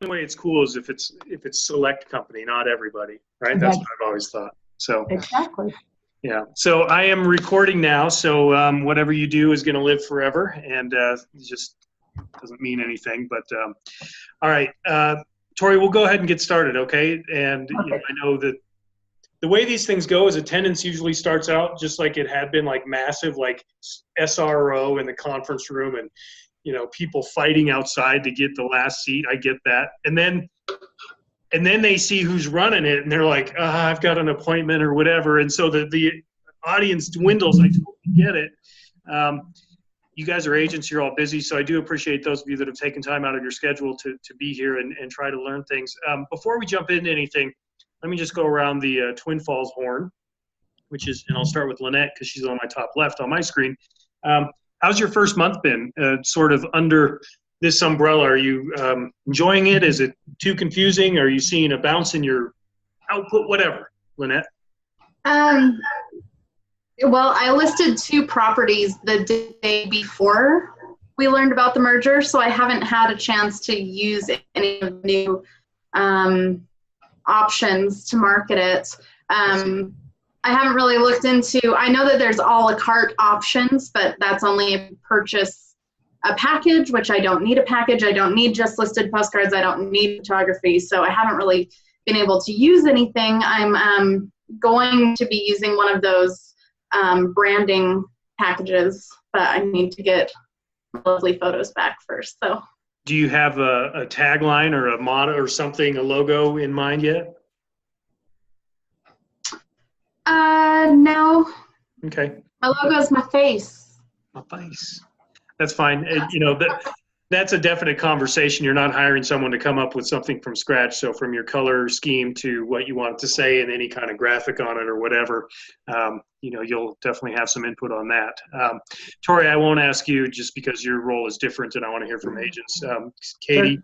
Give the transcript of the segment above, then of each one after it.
The way it's cool is if it's select company, not everybody, right? That's what I've always thought. So exactly. yeah. So I am recording now. So whatever you do is going to live forever, and it just doesn't mean anything. But all right, Tori, we'll go ahead and get started, okay? And you know, I know that the way these things go is attendance usually starts out just like it had been, like massive, like SRO in the conference room, and you know, people fighting outside to get the last seat. I get that. And then they see who's running it, and they're like, I've got an appointment or whatever. And so the audience dwindles. I totally get it. You guys are agents. You're all busy. So I do appreciate those of you that have taken time out of your schedule to be here and try to learn things. Before we jump into anything, let me just go around the Twin Falls horn, which is, and I'll start with Lynette because she's on my top left on my screen. How's your first month been sort of under this umbrella? Are you enjoying it? Is it too confusing? Are you seeing a bounce in your output? Whatever, Lynette. Well, I listed 2 properties the day before we learned about the merger, so I haven't had a chance to use any of the new options to market it. I haven't really looked into, I know that there's a la carte options, but that's only purchase a package, which I don't need a package. I don't need just listed postcards. I don't need photography. So I haven't really been able to use anything. I'm going to be using one of those branding packages, but I need to get lovely photos back first. So, do you have a tagline or a motto or something, a logo in mind yet? No. Okay. My logo is my face. My face. That's fine. You know, that's a definite conversation. You're not hiring someone to come up with something from scratch. So from your color scheme to what you want it to say and any kind of graphic on it or whatever, you know, you'll definitely have some input on that. Tori, I won't ask you just because your role is different and I want to hear from agents. Katie,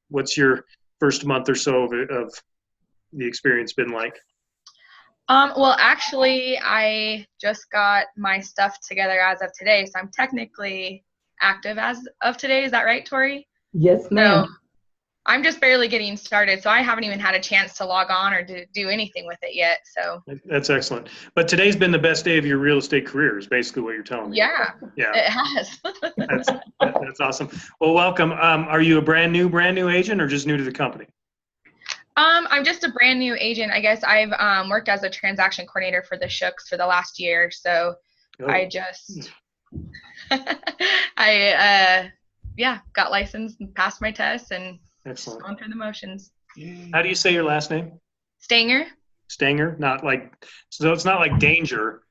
what's your first month or so of the experience been like? Well, actually, I just got my stuff together as of today, so I'm technically active as of today. Is that right, Tori? Yes, ma'am. So I'm just barely getting started, so I haven't even had a chance to log on or to do anything with it yet. So that's excellent. But today's been the best day of your real estate career, is basically what you're telling me. Yeah, it has. That's awesome. Well, welcome. Are you a brand new agent or just new to the company? I'm just a brand new agent. I guess I've worked as a transaction coordinator for the Shooks for the last year. So I just, got licensed and passed my test and just gone through the motions. How do you say your last name? Stanger. Stanger, not like, so it's not like danger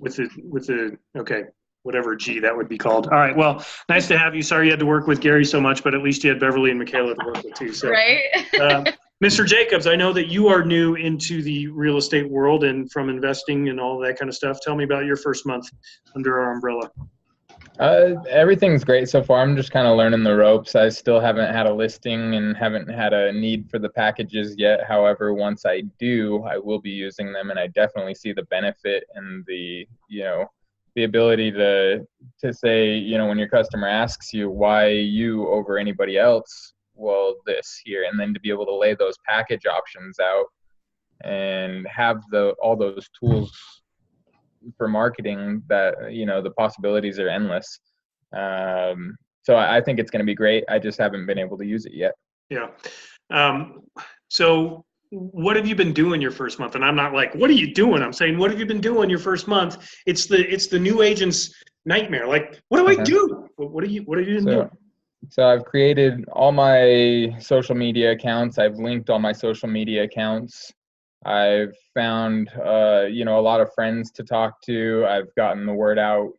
with the, okay, whatever G that would be called. All right, well, nice to have you. Sorry you had to work with Gary so much, but at least you had Beverly and Michaela to work with too. So, right. Mr. Jacobs, I know that you are new into the real estate world and from investing and all that kind of stuff. Tell me about your first month under our umbrella. Everything's great so far. I'm just kind of learning the ropes. I still haven't had a listing and haven't had a need for the packages yet. However, once I do, I will be using them, and I definitely see the benefit and the ability to say, when your customer asks you why you over anybody else, well, this here, and then to be able to lay those package options out and have all those tools for marketing that, the possibilities are endless. So I think it's going to be great. I just haven't been able to use it yet. Yeah. So what have you been doing your first month? And I'm not like, what are you doing? I'm saying, what have you been doing your first month? It's the new agent's nightmare. Like, what do I do? What are you doing? So I've created all my social media accounts. I've linked all my social media accounts. I've found, a lot of friends to talk to. I've gotten the word out,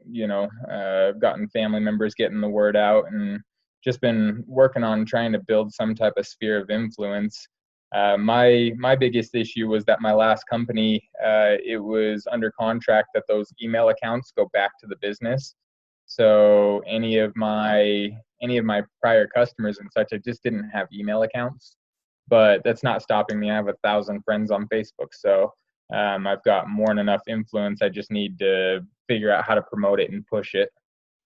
I've gotten family members getting the word out, and just been working on trying to build some type of sphere of influence. My biggest issue was that my last company, it was under contract that those email accounts go back to the business. So any of my prior customers and such, I just didn't have email accounts. But that's not stopping me. I have 1,000 friends on Facebook. So I've got more than enough influence. I just need to figure out how to promote it and push it.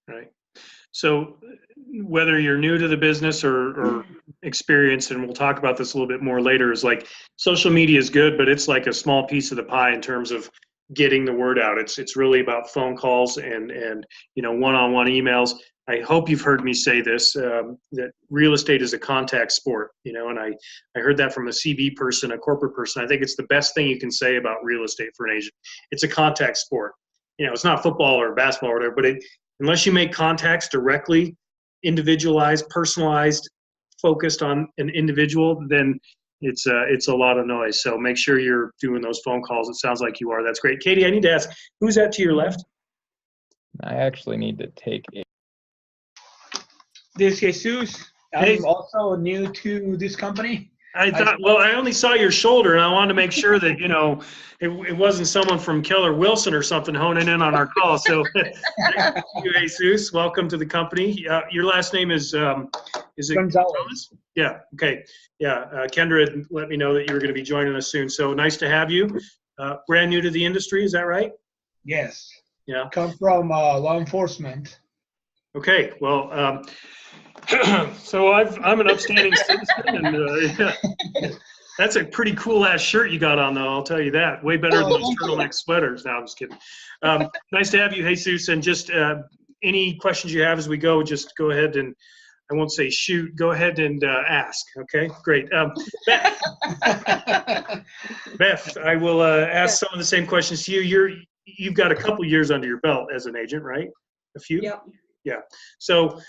Right. So whether you're new to the business or experienced, and we'll talk about this a little bit more later, is like social media is good, but it's like a small piece of the pie in terms of getting the word out. It's really about phone calls and one-on-one emails. I hope you've heard me say this, that real estate is a contact sport, and I heard that from a CB person, a corporate person. I think it's the best thing you can say about real estate for an agent. It's a contact sport. It's not football or basketball or whatever, but unless you make contacts directly, individualized, personalized, focused on an individual, then it's a lot of noise. So make sure you're doing those phone calls. It sounds like you are. That's great. Katie, I need to ask, who's that to your left? I actually need to take a. This Jesus. Hey. I'm also new to this company. I thought, well, I only saw your shoulder, and I wanted to make sure that, it wasn't someone from Keller Wilson or something honing in on our call. So, thank you, Jesus. Welcome to the company. Your last name is it Gonzalez? Yeah. Okay. Yeah. Kendra had let me know that you were going to be joining us soon. So nice to have you. Brand new to the industry, is that right? Yes. Yeah. Come from law enforcement. Okay. Well, so I'm an upstanding citizen, and that's a pretty cool ass shirt you got on, though. I'll tell you that. Way better than those turtleneck sweaters. No, I'm just kidding. Nice to have you, Jesus. And just any questions you have as we go, just go ahead and, I won't say shoot. Go ahead and ask. Okay, great. Beth, I will ask some of the same questions to you. You've got a couple years under your belt as an agent, right? A few. Yep. Yeah. So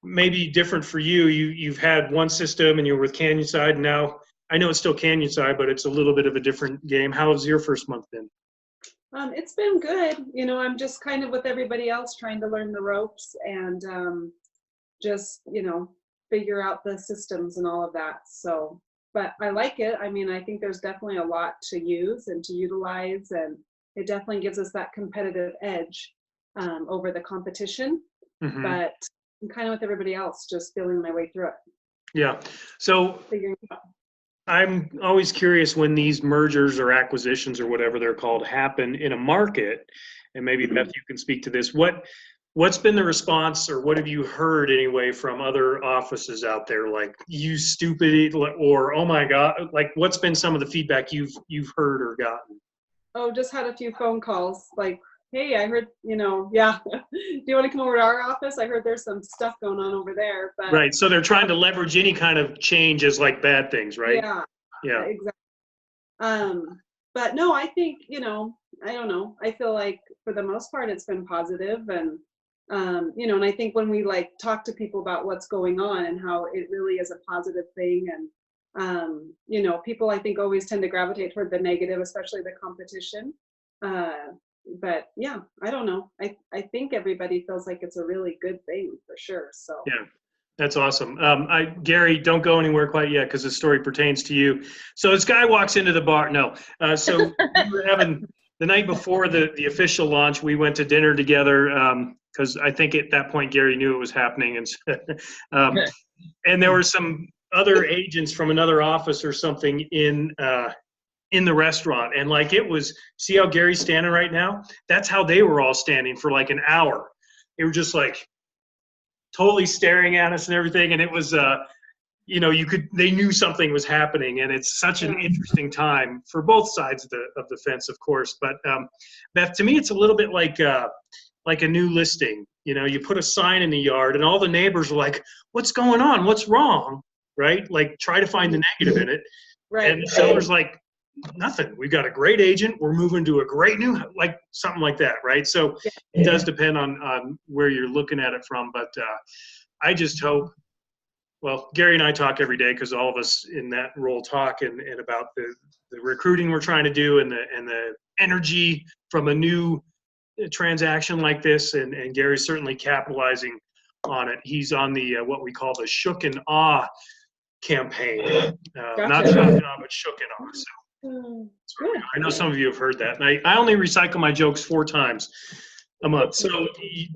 maybe different for you. You've had one system, and you were with Canyonside. Now I know it's still Canyonside, but it's a little bit of a different game. How has your first month been? It's been good. I'm just kind of with everybody else trying to learn the ropes and just, figure out the systems and all of that. So, but I like it. I mean, I think there's definitely a lot to use and to utilize, and it definitely gives us that competitive edge over the competition. Mm-hmm. But I'm kind of with everybody else, just feeling my way through it. Yeah. So Figuring it out. I'm always curious when these mergers or acquisitions or whatever they're called happen in a market, and maybe Beth, you can speak to this. What's been the response, or what have you heard anyway from other offices out there? Like, you stupid, or oh my God, like what's been some of the feedback you've heard or gotten? Oh, just had a few phone calls like, hey, I heard, yeah, do you want to come over to our office? I heard there's some stuff going on over there. But right. So they're trying to leverage any kind of change as like bad things, right? Yeah. Yeah. Exactly. But no, I think, I don't know. I feel like for the most part, it's been positive, and, and I think when we talk to people about what's going on and how it really is a positive thing, and, people I think always tend to gravitate toward the negative, especially the competition. But yeah, I don't know. I think everybody feels like it's a really good thing for sure. So yeah, that's awesome. Gary, don't go anywhere quite yet because the story pertains to you. So this guy walks into the bar. No, so we were having the night before the official launch. We went to dinner together because I think at that point Gary knew it was happening, and there were some other agents from another office or something in the restaurant, and it was, see how Gary's standing right now? That's how they were all standing for like an hour. They were just totally staring at us and everything, and it was they knew something was happening, and it's such an interesting time for both sides of the fence, of course. But Beth, to me, it's a little bit like a new listing. You put a sign in the yard, and all the neighbors are like, "What's going on? What's wrong?" Right? Try to find the negative in it. right. And the seller's like, nothing. We've got a great agent. We're moving to a great new, something like that, right? So it does depend on where you're looking at it from. But I just hope, well, Gary and I talk every day because all of us in that role talk and about the recruiting we're trying to do and the energy from a new transaction like this. And Gary's certainly capitalizing on it. He's on the what we call the Shook and Awe campaign. Gotcha. Not Shock and Awe, but Shook and Awe. So Good. I know some of you have heard that. And I only recycle my jokes 4 times a month, so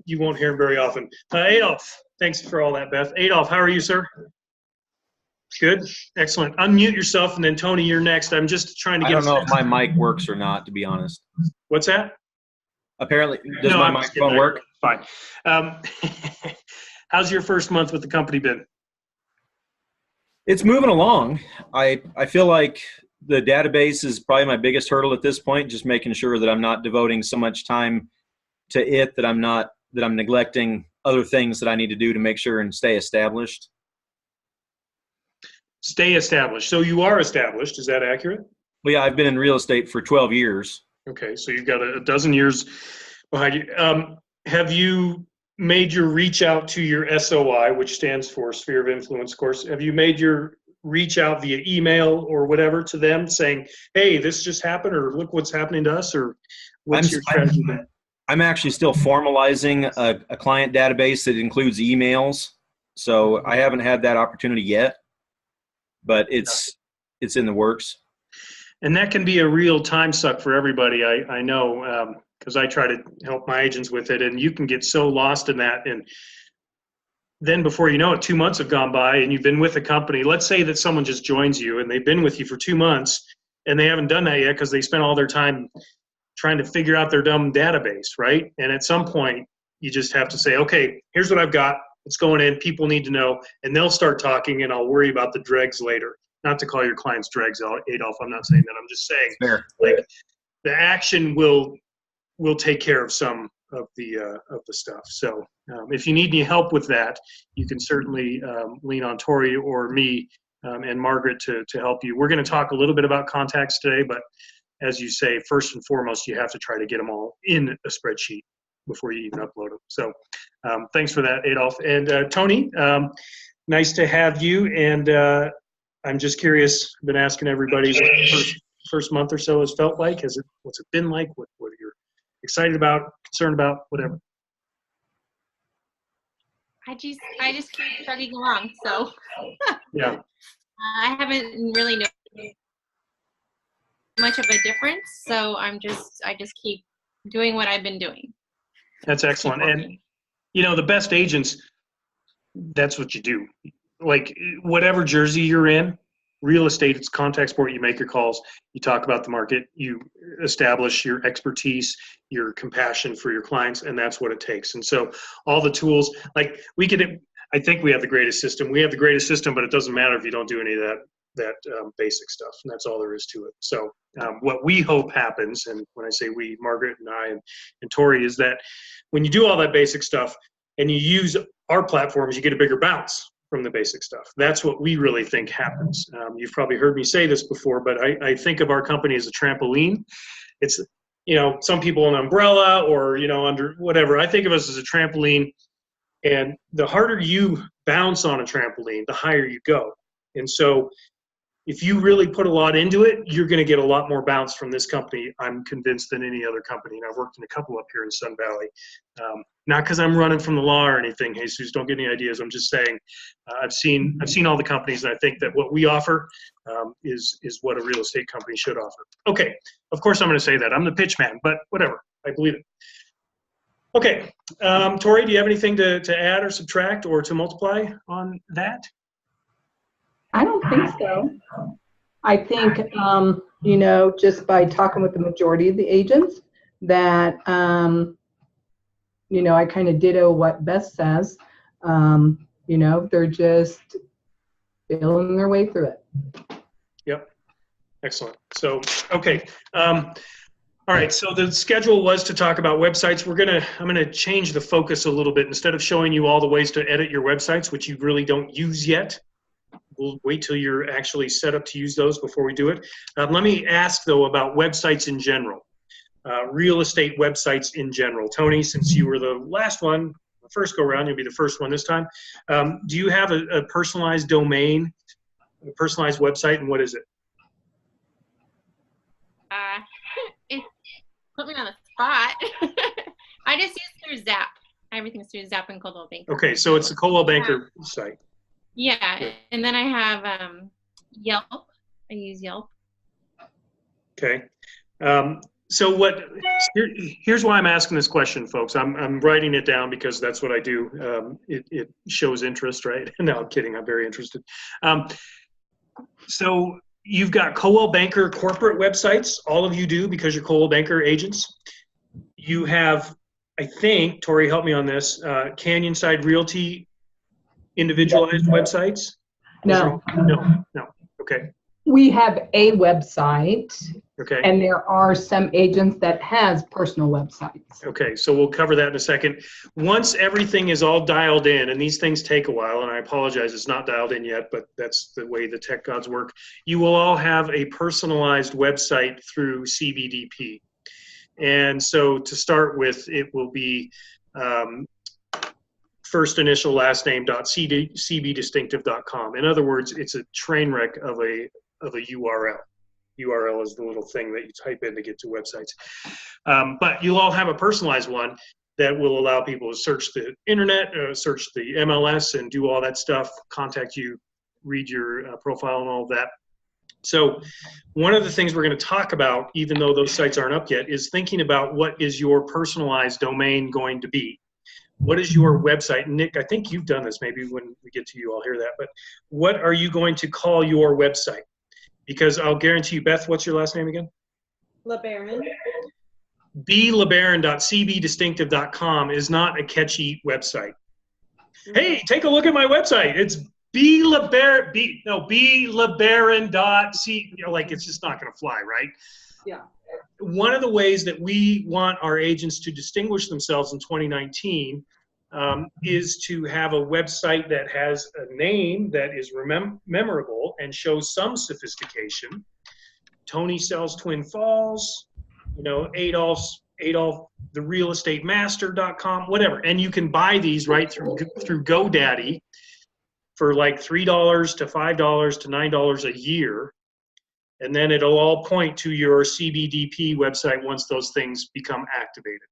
you won't hear them very often. Adolf, thanks for all that, Beth. Adolf, how are you, sir? Good? Excellent. Unmute yourself, and then Tony, you're next. I'm just trying to get I don't know if my mic works or not, to be honest. What's that? Apparently, does No, my I'm just kidding. microphone work? Fine. Um, how's your first month with the company been? It's moving along. I feel like the database is probably my biggest hurdle at this point, just making sure that I'm not devoting so much time to it that I'm neglecting other things that I need to do to make sure and stay established. Stay established. So you are established. Is that accurate? Well, yeah, I've been in real estate for 12 years. Okay, so you've got a dozen years behind you. Have you made your reach out to your SOI, which stands for Sphere of Influence course? Have you made your reach out via email or whatever to them saying, hey, this just happened, or look what's happening to us, or what's your strategy? I'm actually still formalizing a client database that includes emails. So I haven't had that opportunity yet, but it's in the works. And that can be a real time suck for everybody. I know, because I try to help my agents with it, and you can get so lost in that. And then before you know it, 2 months have gone by and you've been with a company. Let's say that someone just joins you and they've been with you for 2 months and they haven't done that yet because they spent all their time trying to figure out their dumb database, right? And at some point, you just have to say, okay, here's what I've got. It's going in. People need to know. And they'll start talking, and I'll worry about the dregs later. Not to call your clients dregs, Adolf. I'm not saying that. I'm just saying, like, the action will take care of some of the stuff. So if you need any help with that, you can certainly lean on Tori or me and Margaret to help you. We're going to talk a little bit about contacts today, but as you say, first and foremost, you have to try to get them all in a spreadsheet before you even upload them. So thanks for that, Adolf. And Tony, nice to have you. And I'm just curious, I've been asking everybody what the first month or so has felt like. What's it been like? What you're excited about, concerned about, whatever? I just keep chugging along. So yeah, I haven't really noticed much of a difference. So I just keep doing what I've been doing. That's excellent. And you know, the best agents, that's what you do. Like whatever jersey you're in, real estate, it's contact sport. You make your calls, you talk about the market, you establish your expertise, your compassion for your clients, and that's what it takes. And so all the tools, like I think we have the greatest system. We have the greatest system, but it doesn't matter if you don't do any of that basic stuff. And that's all there is to it. So what we hope happens, and when I say we, Margaret and I and Tori, is that when you do all that basic stuff and you use our platforms, you get a bigger bounce from the basic stuff. That's what we really think happens. You've probably heard me say this before, but I think of our company as a trampoline. It's, you know, some people an umbrella or, you know, under whatever. I think of us as a trampoline, and the harder you bounce on a trampoline, the higher you go. And so if you really put a lot into it, you're going to get a lot more bounce from this company, I'm convinced, than any other company. And I've worked in a couple up here in Sun Valley. Not because I'm running from the law or anything, Jesus, don't get any ideas. I'm just saying I've seen all the companies, and I think that what we offer is what a real estate company should offer. Okay, of course I'm going to say that. I'm the pitch man, but whatever. I believe it. Okay, Tori, do you have anything to add or subtract or to multiply on that? I don't think so. I think, you know, just by talking with the majority of the agents that, you know, I kind of ditto what Beth says. You know, they're just feeling their way through it. Yep. Excellent. So, okay. All right. So the schedule was to talk about websites. I'm going to change the focus a little bit. Instead of showing you all the ways to edit your websites, which you really don't use yet, we'll wait till you're actually set up to use those before we do it. Let me ask, though, about websites in general, real estate websites in general. Tony, since you were the last one, the first go-around, you'll be the first one this time. Do you have a personalized domain, a personalized website, and what is it? Put me on the spot. I just use through Zap. Everything's through Zap and Coldwell Banker. Okay, so it's the Coldwell Banker site. Yeah, and then I have Yelp. I use Yelp. Okay. So here's why I'm asking this question, folks. I'm writing it down because that's what I do. It shows interest, right? No, I'm kidding. I'm very interested. So you've got Coldwell Banker corporate websites. All of you do because you're Coldwell Banker agents. you have, I think, Tori, help me on this, Canyonside Realty individualized websites? No, No. Okay. we have a website, Okay. and there are some agents that has personal websites. Okay, so we'll cover that in a second. Once everything is all dialed in, and these things take a while, and I apologize, it's not dialed in yet, but that's the way the tech gods work, you will all have a personalized website through CBDP. And so to start with, it will be first initial last name .cbdistinctive.com. In other words, it's a train wreck of a URL. URL is the little thing that you type in to get to websites. But you'll all have a personalized one that will allow people to search the internet, search the MLS, and do all that stuff, contact you, read your profile and all of that. So one of the things we're going to talk about, even though those sites aren't up yet, is thinking about what is your personalized domain going to be. What is your website? Nick, I think you've done this. Maybe when we get to you, I'll hear that. But what are you going to call your website? Because I'll guarantee you, Beth, what's your last name again? LeBaron. blebaron.cbdistinctive.com is not a catchy website. Hey, take a look at my website. It's blebaron.c, like it's just not going to fly, right? Yeah. One of the ways that we want our agents to distinguish themselves in 2019 is to have a website that has a name that is memorable and shows some sophistication. Tony sells Twin Falls, Adolf, the real estate master.com, whatever. And you can buy these right through GoDaddy for like $3 to $5 to $9 a year. And then it'll all point to your CBDP website once those things become activated.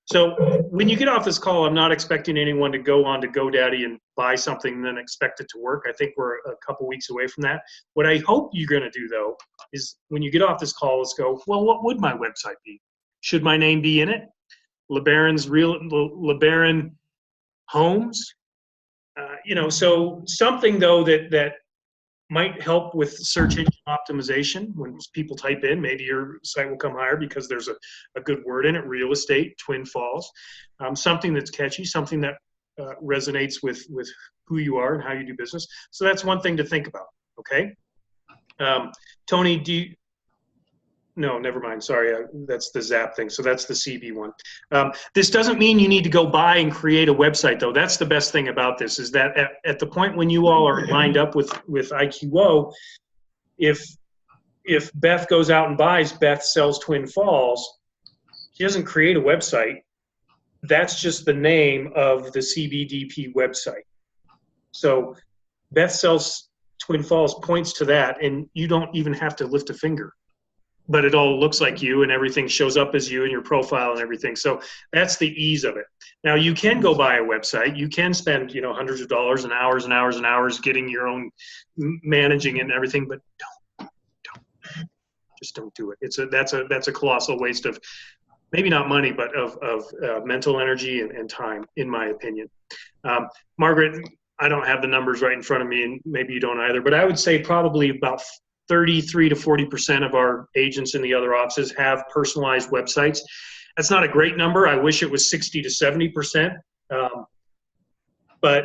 So when you get off this call, I'm not expecting anyone to go on to GoDaddy and buy something and then expect it to work. I think we're a couple weeks away from that. What I hope you're going to do, though, is when you get off this call, let's go, well, what would my website be? Should my name be in it? LeBaron Homes? So something, though, that might help with search engine optimization. When people type in, maybe your site will come higher because there's a good word in it, real estate, Twin Falls. Something that's catchy, something that resonates with who you are and how you do business. So that's one thing to think about, okay? Tony, no, never mind. Sorry, that's the Zap thing. So that's the CB one. This doesn't mean you need to go buy and create a website, though. That's the best thing about this, is that at the point when you all are lined up with IQO, if Beth goes out and buys Beth Sells Twin Falls, she doesn't create a website. That's just the name of the CBDP website. So Beth Sells Twin Falls points to that, and you don't even have to lift a finger. But it all looks like you, and everything shows up as you in your profile and everything. So that's the ease of it. Now, you can go buy a website. You can spend, hundreds of dollars and hours and hours and hours getting your own managing and everything, but just don't do it. That's a colossal waste of, maybe not money, but of mental energy and time, in my opinion. Margaret, I don't have the numbers right in front of me, and maybe you don't either, but I would say probably about 33 to 40% of our agents in the other offices have personalized websites. That's not a great number. I wish it was 60 to 70%. But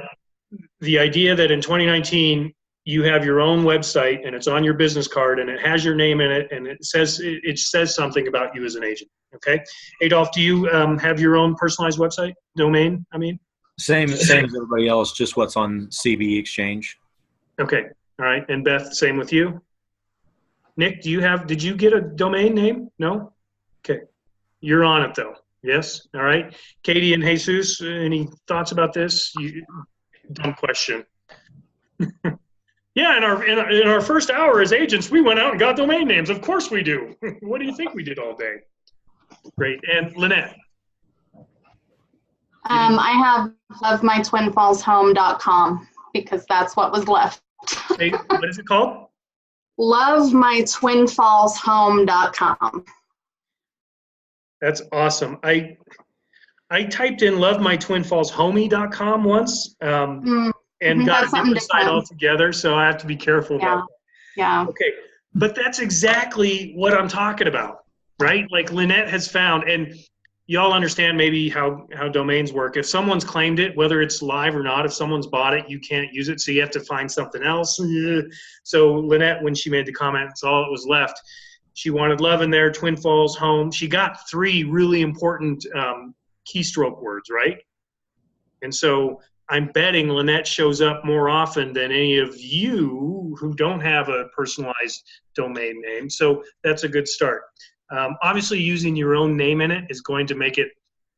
the idea that in 2019 you have your own website and it's on your business card and it has your name in it and it says something about you as an agent. Okay, Adolf, do you have your own personalized website domain? Same as everybody else, just what's on CB Exchange. Okay, all right. And Beth, same with you. Nick, did you get a domain name? No? Okay. You're on it, though. Yes? All right. Katie and Jesus, any thoughts about this? Dumb question. Yeah, in our first hour as agents, we went out and got domain names. Of course we do. What do you think we did all day? Great. And Lynette? I have lovemytwinfallshome.com because that's what was left. Hey, what is it called? lovemytwinfallshome.com. That's awesome. I typed in lovemytwinfallshomie.com once and got a different site altogether, so I have to be careful about that. Yeah. Okay, but that's exactly what I'm talking about, right? Like Lynette has found, and y'all understand maybe how domains work. If someone's claimed it, whether it's live or not, if someone's bought it, you can't use it, so you have to find something else. So Lynette, when she made the comment, it's all that was left. She wanted love in there, Twin Falls home. She got 3 really important keystroke words, right? And so I'm betting Lynette shows up more often than any of you who don't have a personalized domain name. So that's a good start. Obviously, using your own name in it is going to make it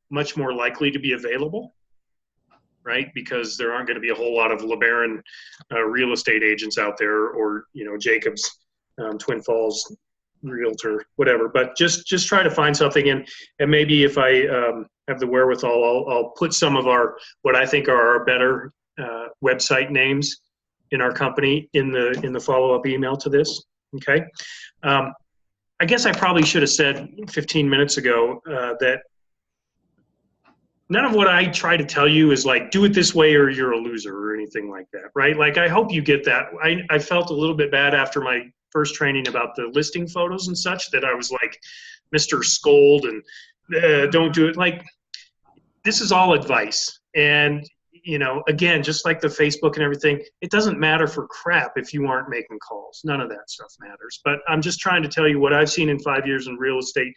much more likely to be available, right? Because there aren't going to be a whole lot of LeBaron real estate agents out there, or Jacobs, Twin Falls realtor, whatever. But just try to find something, and maybe if I have the wherewithal, I'll put some of what I think are our better website names in our company in the follow-up email to this. Okay. I guess I probably should have said 15 minutes ago that none of what I try to tell you is like, do it this way or you're a loser or anything like that, right? Like, I hope you get that. I felt a little bit bad after my first training about the listing photos and such, that I was like Mr. Scold and don't do it. Like, this is all advice. And, again, just like the Facebook and everything, it doesn't matter for crap if you aren't making calls. None of that stuff matters. But I'm just trying to tell you what I've seen in 5 years in real estate.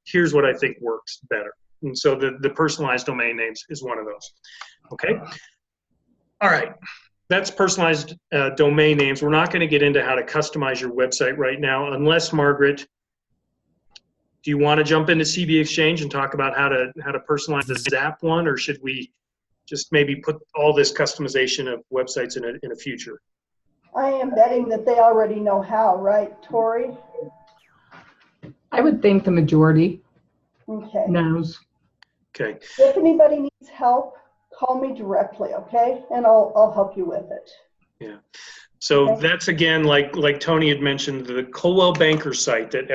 Here's what I think works better. And so the personalized domain names is one of those. Okay? All right. That's personalized domain names. We're not going to get into how to customize your website right now, unless, Margaret, do you want to jump into CB Exchange and talk about how to personalize the Zap one, or should we just maybe put all this customization of websites in a future? I am betting that they already know how, right, Tori? I would think the majority Okay. knows. Okay. If anybody needs help, call me directly, okay? And I'll help you with it. Yeah. So that's, again, like Tony had mentioned, the Coldwell Banker site that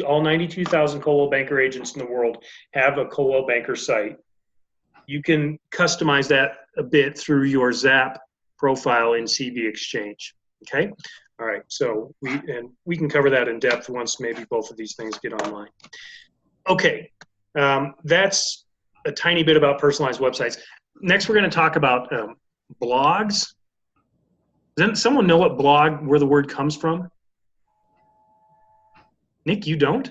all 92,000 Coldwell Banker agents in the world have a Coldwell Banker site. You can customize that a bit through your Zap profile in CB Exchange. Okay. All right. So we can cover that in depth once maybe both of these things get online. Okay. That's a tiny bit about personalized websites. Next, we're going to talk about blogs. Does someone know where the word comes from? Nick, you don't?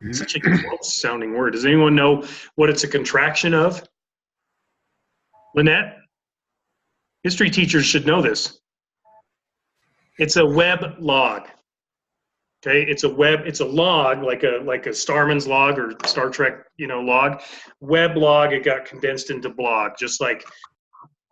It's such a gross sounding word. Does anyone know what it's a contraction of? Lynette? History teachers should know this. It's a web log. Okay, it's a log, like a Starman's log or Star Trek, log. Web log, it got condensed into blog, just like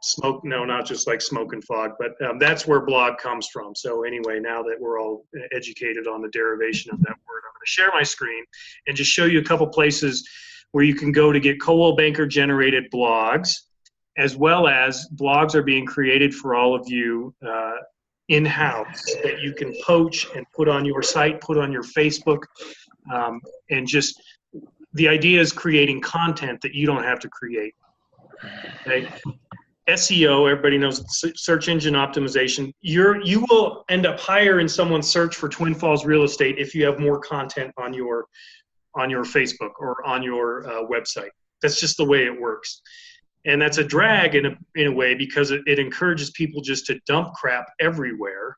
smoke. No, not just like smoke and fog, but that's where blog comes from. So anyway, now that we're all educated on the derivation of that word, I'm going to share my screen and just show you a couple places where you can go to get Coldwell Banker generated blogs, as well as blogs are being created for all of you in-house that you can poach and put on your site, put on your Facebook, and just the idea is creating content that you don't have to create. Okay. SEO, everybody knows, search engine optimization. You will end up higher in someone's search for Twin Falls real estate if you have more content on your Facebook or on your website. That's just the way it works. And that's a drag in a way, because it encourages people just to dump crap everywhere.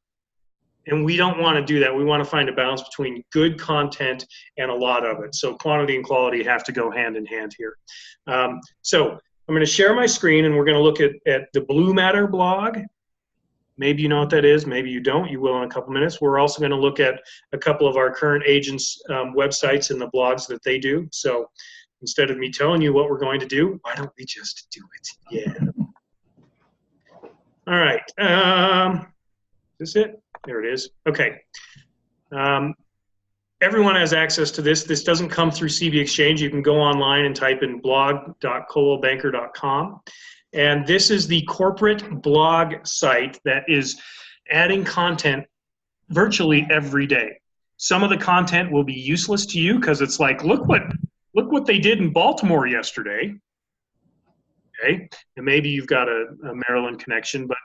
And we don't want to do that. We want to find a balance between good content and a lot of it. So quantity and quality have to go hand in hand here. So I'm going to share my screen, and we're going to look at the Blue Matter blog. Maybe you know what that is. Maybe you don't. You will in a couple minutes. We're also going to look at a couple of our current agents' websites and the blogs that they do. So instead of me telling you what we're going to do, why don't we just do it? Yeah. All right. Is this it? There it is. Okay. Everyone has access to this. This doesn't come through CB Exchange. You can go online and type in blog.coldwellbanker.com. And this is the corporate blog site that is adding content virtually every day. Some of the content will be useless to you because it's like, look what they did in Baltimore yesterday. Okay, and maybe you've got a Maryland connection, but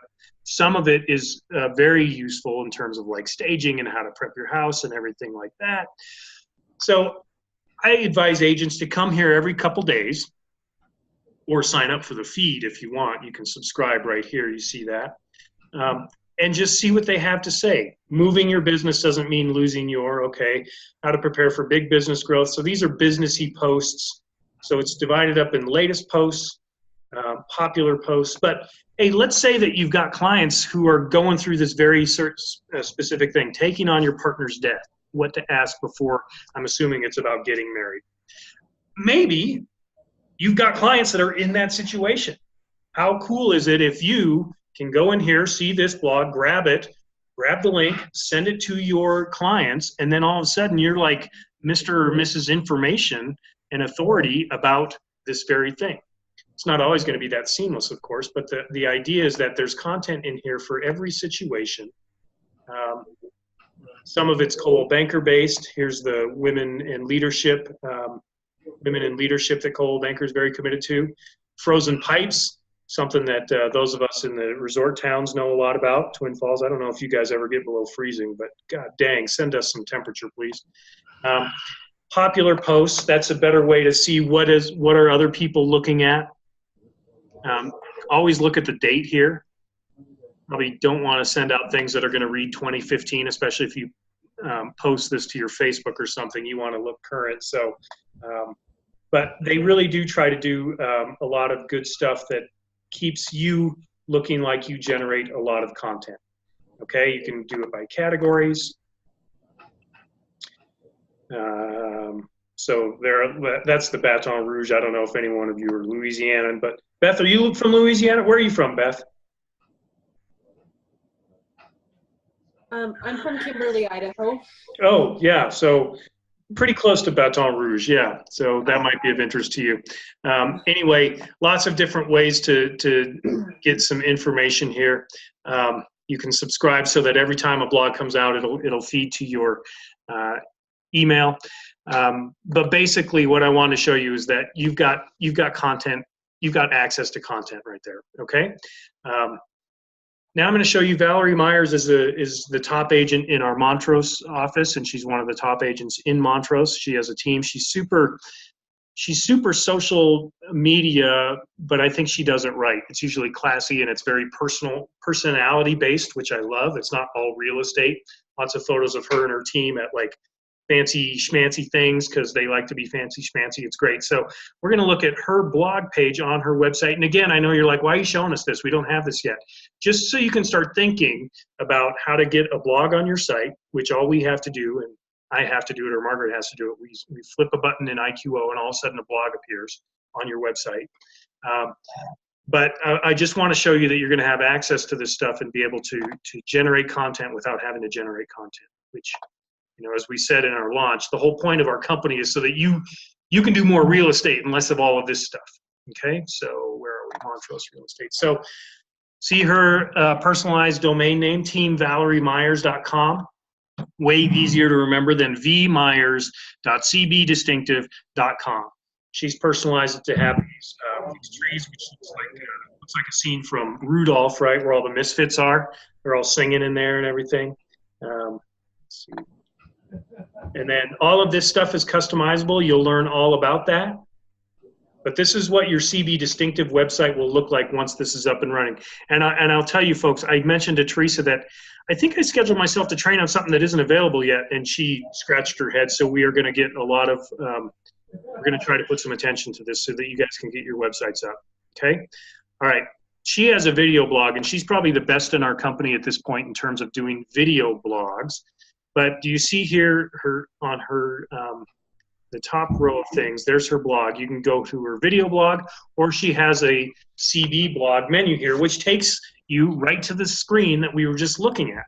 some of it is very useful in terms of like staging and how to prep your house and everything like that. So I advise agents to come here every couple days or sign up for the feed if you want. You can subscribe right here. You see that. And just see what they have to say. Moving your business doesn't mean losing your, okay, how to prepare for big business growth. So these are businessy posts. So it's divided up in latest posts, popular posts. But hey, let's say that you've got clients who are going through this very specific thing, taking on your partner's debt, what to ask before, I'm assuming it's about getting married. Maybe you've got clients that are in that situation. How cool is it if you can go in here, see this blog, grab it, grab the link, send it to your clients, and then all of a sudden you're like Mr. or Mrs. Information and authority about this very thing. It's not always going to be that seamless, of course, but the idea is that there's content in here for every situation. Some of it's Coldwell Banker based. Here's the women in leadership that Coldwell Banker is very committed to. Frozen pipes, something that those of us in the resort towns know a lot about. Twin Falls, I don't know if you guys ever get below freezing, but god dang, send us some temperature, please. Popular posts, that's a better way to see what are other people looking at. Always look at the date here. Probably don't want to send out things that are going to read 2015, especially if you post this to your Facebook or something. You want to look current. So, but they really do try to do a lot of good stuff that keeps you looking like you generate a lot of content. Okay, you can do it by categories. So that's the Baton Rouge. I don't know if any one of you are Louisianan, but Beth, are you from Louisiana? Where are you from, Beth? I'm from Kimberly, Idaho. Oh, yeah. So pretty close to Baton Rouge, yeah. So that might be of interest to you. Anyway, lots of different ways to get some information here. You can subscribe so that every time a blog comes out, it'll feed to your email. But basically, what I want to show you is that you've got content, you've got access to content right there. Okay. Now I'm going to show you Valerie Myers is the top agent in our Montrose office, and she's one of the top agents in Montrose. She has a team. She's super social media, but I think she does it right. It's usually classy and it's very personality based, which I love. It's not all real estate. Lots of photos of her and her team at like fancy schmancy things because they like to be fancy schmancy. It's great. So we're going to look at her blog page on her website. And again, I know you're like, why are you showing us this? We don't have this yet. Just so you can start thinking about how to get a blog on your site, which all we have to do, and I have to do it or Margaret has to do it. We flip a button in IQO and all of a sudden a blog appears on your website. But I just want to show you that you're going to have access to this stuff and be able to generate content without having to generate content, which, you know, as we said in our launch, the whole point of our company is so that you can do more real estate and less of all of this stuff. Okay, so where are we? Montrose Real Estate. So see her personalized domain name, teamvaleriemyers.com. Way easier to remember than vmyers.cbdistinctive.com. She's personalized it to have these trees, which looks like a scene from Rudolph, right, where all the misfits are. They're all singing in there and everything. Let's see. And then all of this stuff is customizable. You'll learn all about that. But this is what your CB Distinctive website will look like once this is up and running. And I'll tell you, folks, I mentioned to Teresa that I think I scheduled myself to train on something that isn't available yet, and she scratched her head. So we are going to get a lot of we're going to try to put some attention to this so that you guys can get your websites up. Okay? All right. She has a video blog, and she's probably the best in our company at this point in terms of doing video blogs. But do you see here on her the top row of things, there's her blog. You can go to her video blog, or she has a CB blog menu here, which takes you right to the screen that we were just looking at.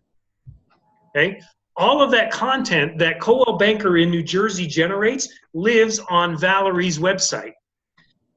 Okay? All of that content that Coldwell Banker in New Jersey generates lives on Valerie's website.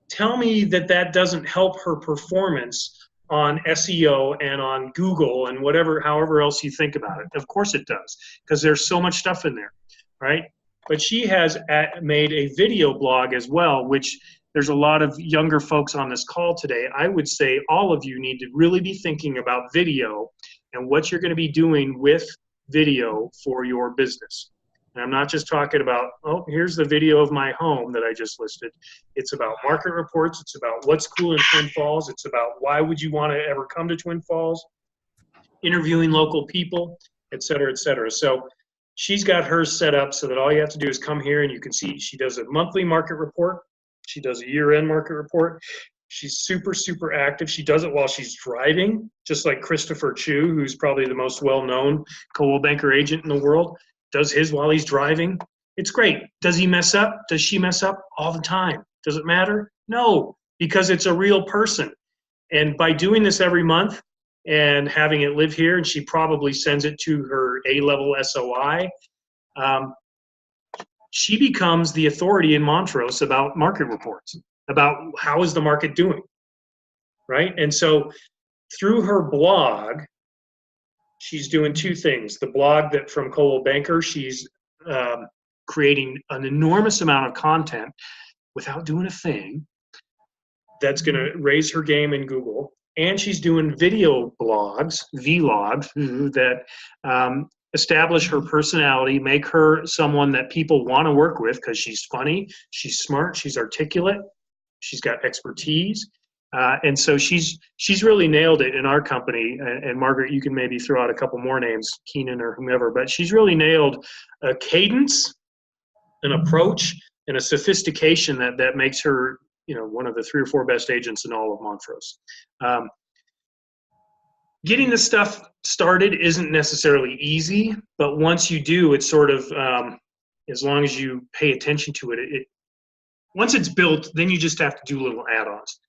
Tell me that that doesn't help her performance on SEO and on Google and however else you think about it. Of course it does, because there's so much stuff in there, right? But she has made a video blog as well, which there's a lot of younger folks on this call today. I would say all of you need to really be thinking about video and what you're going to be doing with video for your business. And I'm not just talking about, oh, here's the video of my home that I just listed. It's about market reports. It's about what's cool in Twin Falls. It's about why would you want to ever come to Twin Falls, interviewing local people, et cetera, et cetera. So she's got hers set up so that all you have to do is come here and you can see she does a monthly market report. She does a year-end market report. She's super, super active. She does it while she's driving, just like Christopher Chu, who's probably the most well-known Coldwell Banker agent in the world, does his while he's driving. It's great. Does he mess up? Does she mess up? All the time. Does it matter? No, because it's a real person. And by doing this every month and having it live here, and she probably sends it to her A-level SOI, she becomes the authority in Montrose about market reports, about how is the market doing, right? And so through her blog, she's doing two things. The blog that from Coldwell Banker, she's creating an enormous amount of content without doing a thing that's going to raise her game in Google. And she's doing video blogs, vlogs, that establish her personality, make her someone that people want to work with because she's funny, she's smart, she's articulate, she's got expertise. And so she's really nailed it in our company. And Margaret, you can maybe throw out a couple more names, Keenan or whomever, but she's really nailed a cadence, an approach, and a sophistication that makes her, one of the 3 or 4 best agents in all of Montrose. Getting this stuff started isn't necessarily easy, but once you do, it's sort of, as long as you pay attention to it, once it's built, then you just have to do little add-ons,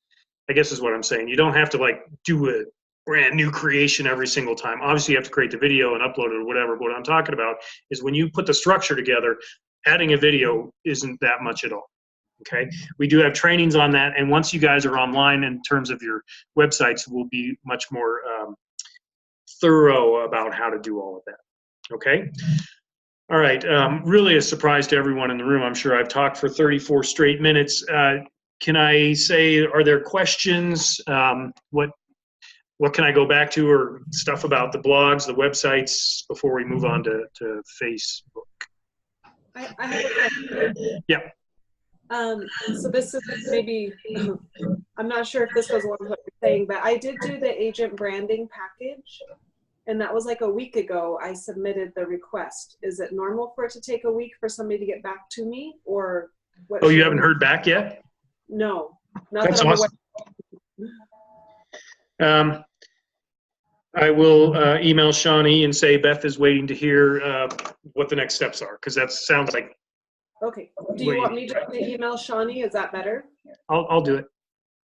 I guess is what I'm saying. You don't have to do a brand new creation every single time. Obviously, you have to create the video and upload it or whatever. But what I'm talking about is when you put the structure together, adding a video isn't that much at all. Okay, we do have trainings on that, and once you guys are online in terms of your websites, we'll be much more thorough about how to do all of that. Okay, all right. Really a surprise to everyone in the room. I'm sure I've talked for 34 straight minutes. Can I say, are there questions? What can I go back to, or stuff about the blogs, the websites before we move on to Facebook? I have a question. Yeah. So this is maybe, I'm not sure if this goes along with what you're saying, but I did do the agent branding package, and that was like a week ago. I submitted the request. Is it normal for it to take a week for somebody to get back to me, or what? Oh, you haven't heard back yet? No. That's awesome. I will email Shawnee and say Beth is waiting to hear what the next steps are, because that sounds like. Okay. Do you want me to email Shawnee? Is that better? I'll do it.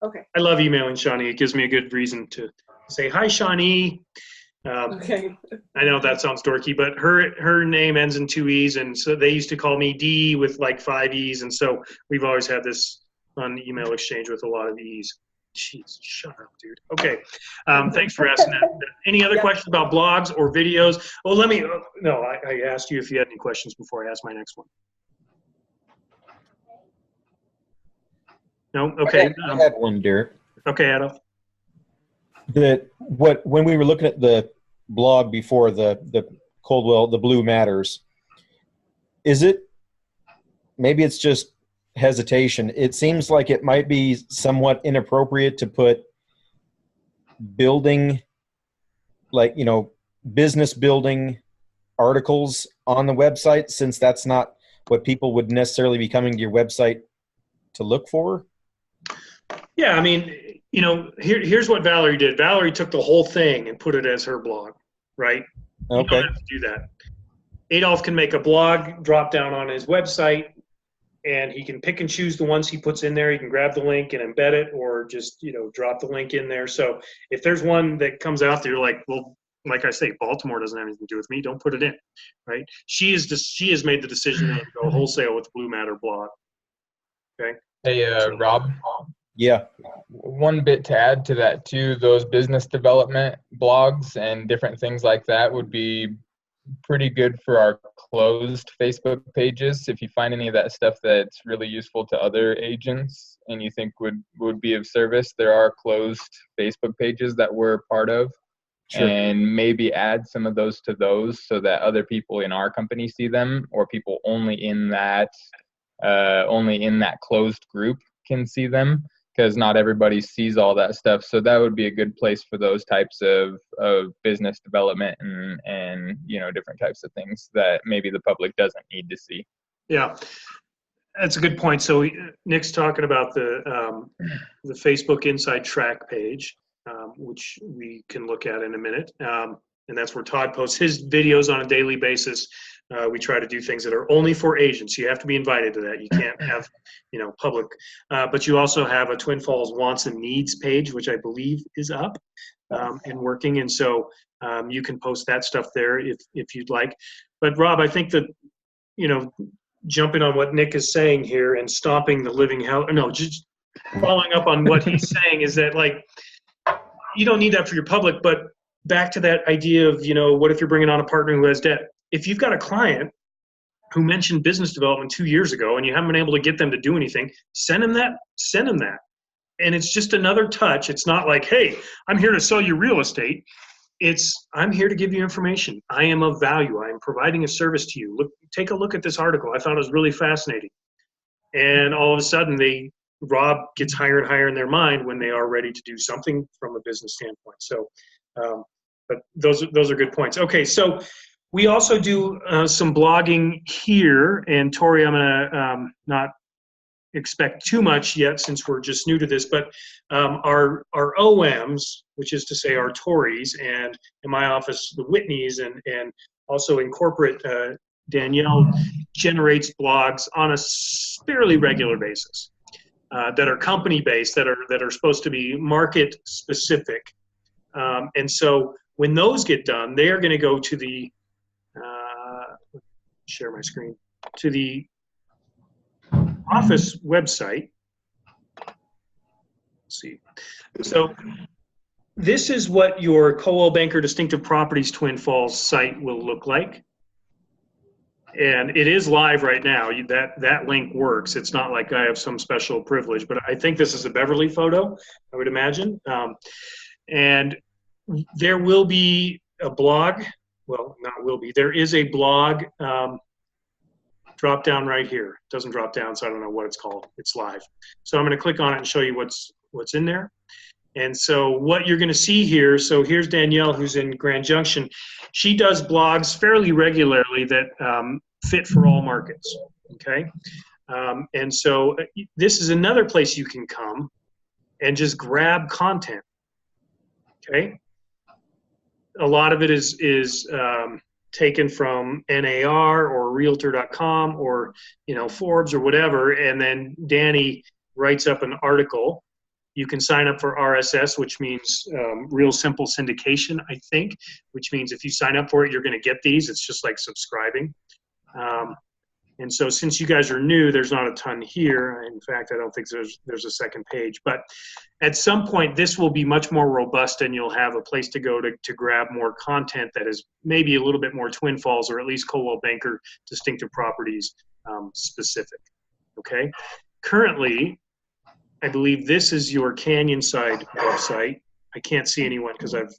Okay. I love emailing Shawnee. It gives me a good reason to say, hi, Shawnee. Okay. I know that sounds dorky, but her name ends in 2 E's, and so they used to call me D with 5 E's, and so we've always had this fun email exchange with a lot of E's. Jeez, shut up, dude. Okay. Thanks for asking that. Any other questions about blogs or videos? Oh, I asked you if you had any questions before I asked my next one. No? Okay. I had one, Derek. Okay, Adolf. When we were looking at the blog before the Coldwell, the Blue Matters, maybe it's just hesitation. It seems like it might be somewhat inappropriate to put business building articles on the website, since that's not what people would necessarily be coming to your website to look for. Yeah, I mean, here's what Valerie did. Valerie took the whole thing and put it as her blog, right? Okay. You don't have to do that. Adolf can make a blog, drop down on his website, and he can pick and choose the ones he puts in there. He can grab the link and embed it, or just, drop the link in there. So if there's one that comes out there, well, like I say, Baltimore doesn't have anything to do with me, don't put it in, right? She has made the decision to go wholesale with the Blue Matter blog. Okay. Hey, Rob. Yeah. One bit to add to that too, those business development blogs and different things like that would be pretty good for our closed Facebook pages. If you find any of that stuff that's really useful to other agents and you think would be of service, there are closed Facebook pages that we're part of Sure. and maybe add some of those to those so that other people in our company see them, or people only in that closed group can see them, because not everybody sees all that stuff. So that would be a good place for those types of business development and different types of things that maybe the public doesn't need to see. Yeah, that's a good point. So Nick's talking about the Facebook Inside Track page, which we can look at in a minute. And that's where Todd posts his videos on a daily basis. We try to do things that are only for agents. You have to be invited to that. You can't have, public. But you also have a Twin Falls wants and needs page, which I believe is up and working. And so you can post that stuff there if you'd like. But Rob, I think that, jumping on what Nick is saying here and stomping the living hell, no, just following up on what he's saying is that, like, you don't need that for your public, but back to that idea of, what if you're bringing on a partner who has debt? If you've got a client who mentioned business development 2 years ago and you haven't been able to get them to do anything, send them that. And it's just another touch. It's not like, hey, I'm here to sell you real estate. It's, I'm here to give you information. I am of value. I am providing a service to you. Take a look at this article. I thought it was really fascinating. And all of a sudden, Rob gets higher and higher in their mind when they are ready to do something from a business standpoint. So, but those are good points. Okay, so we also do some blogging here, and Tori, I'm gonna not expect too much yet since we're just new to this, but our OMs, which is to say our Tories, and in my office the Whitneys, and also in corporate Danielle generates blogs on a fairly regular basis that are company based, that are supposed to be market specific, and so when those get done, they are going to go to the share my screen, to the office website. Let's see. So this is what your Coldwell Banker Distinctive Properties Twin Falls site will look like. And it is live right now. That link works. It's not like I have some special privilege, but I think this is a Beverly photo, I would imagine. And there will be a blog. Well, not will be. There is a blog drop down right here. It doesn't drop down, so I don't know what it's called. It's live. So I'm going to click on it and show you what's in there. And so what you're going to see here, so here's Danielle, who's in Grand Junction. She does blogs fairly regularly that fit for all markets, okay? And so this is another place you can come and just grab content, okay? A lot of it is taken from NAR or Realtor.com or Forbes or whatever, and then Danny writes up an article. You can sign up for RSS, which means Real Simple Syndication, I think, which means if you sign up for it, you're going to get these. It's just like subscribing. And so since you guys are new, there's not a ton here. In fact, I don't think there's a second page. But at some point, this will be much more robust, and you'll have a place to go to grab more content that is maybe a little bit more Twin Falls, or at least Coldwell Banker Distinctive Properties specific. Okay. Currently, I believe this is your Canyonside website. I can't see anyone because I've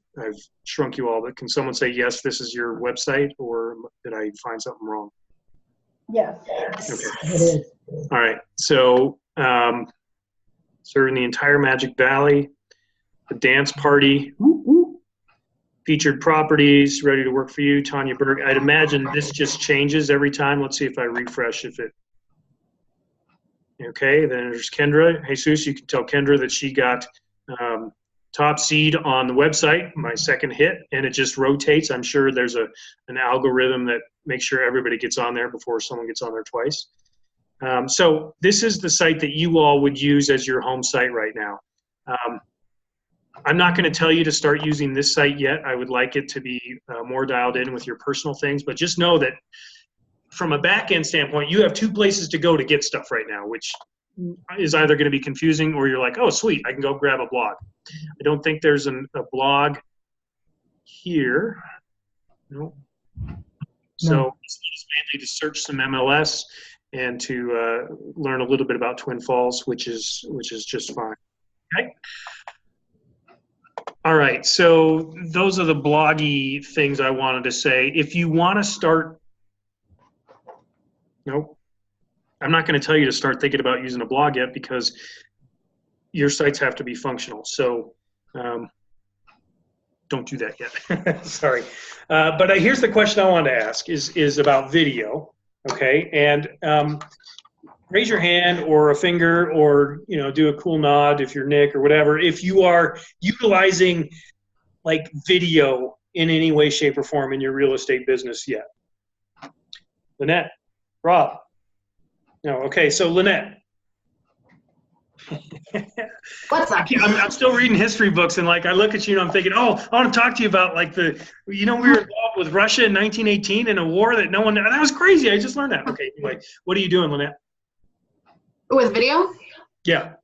shrunk you all, but can someone say, yes, this is your website, or did I find something wrong? Yes. Okay. All right. So serving the entire Magic Valley, the dance party, featured properties, ready to work for you, Tanya Berg. I'd imagine this just changes every time. Let's see if I refresh if it. Okay, then there's Kendra. Jesus, you can tell Kendra that she got top seed on the website, my second hit, and it just rotates. I'm sure there's an algorithm that makes sure everybody gets on there before someone gets on there twice. So this is the site that you all would use as your home site right now. I'm not going to tell you to start using this site yet. I would like it to be more dialed in with your personal things, but just know that from a back-end standpoint, you have two places to go to get stuff right now, which is either going to be confusing or you're like, oh, sweet, I can go grab a blog. I don't think there's a blog here. No. So it's mainly to search some MLS and to learn a little bit about Twin Falls, which is just fine. Okay. All right, so those are the bloggy things I wanted to say. If you want to start, nope, I'm not going to tell you to start thinking about using a blog yet because your sites have to be functional. So don't do that yet. Sorry. But here's the question I wanted to ask is about video, okay? And raise your hand or a finger or, you know, do a cool nod if you're Nick or whatever, if you are utilizing like video in any way, shape, or form in your real estate business yet. Lynette, Rob. No, okay, so Lynette. What's up? I'm still reading history books and like I look at you and I'm thinking, oh, I want to talk to you about like we were involved with Russia in 1918 in a war that no one, that was crazy. I just learned that. Okay, anyway, what are you doing, Lynette? With video? Yeah.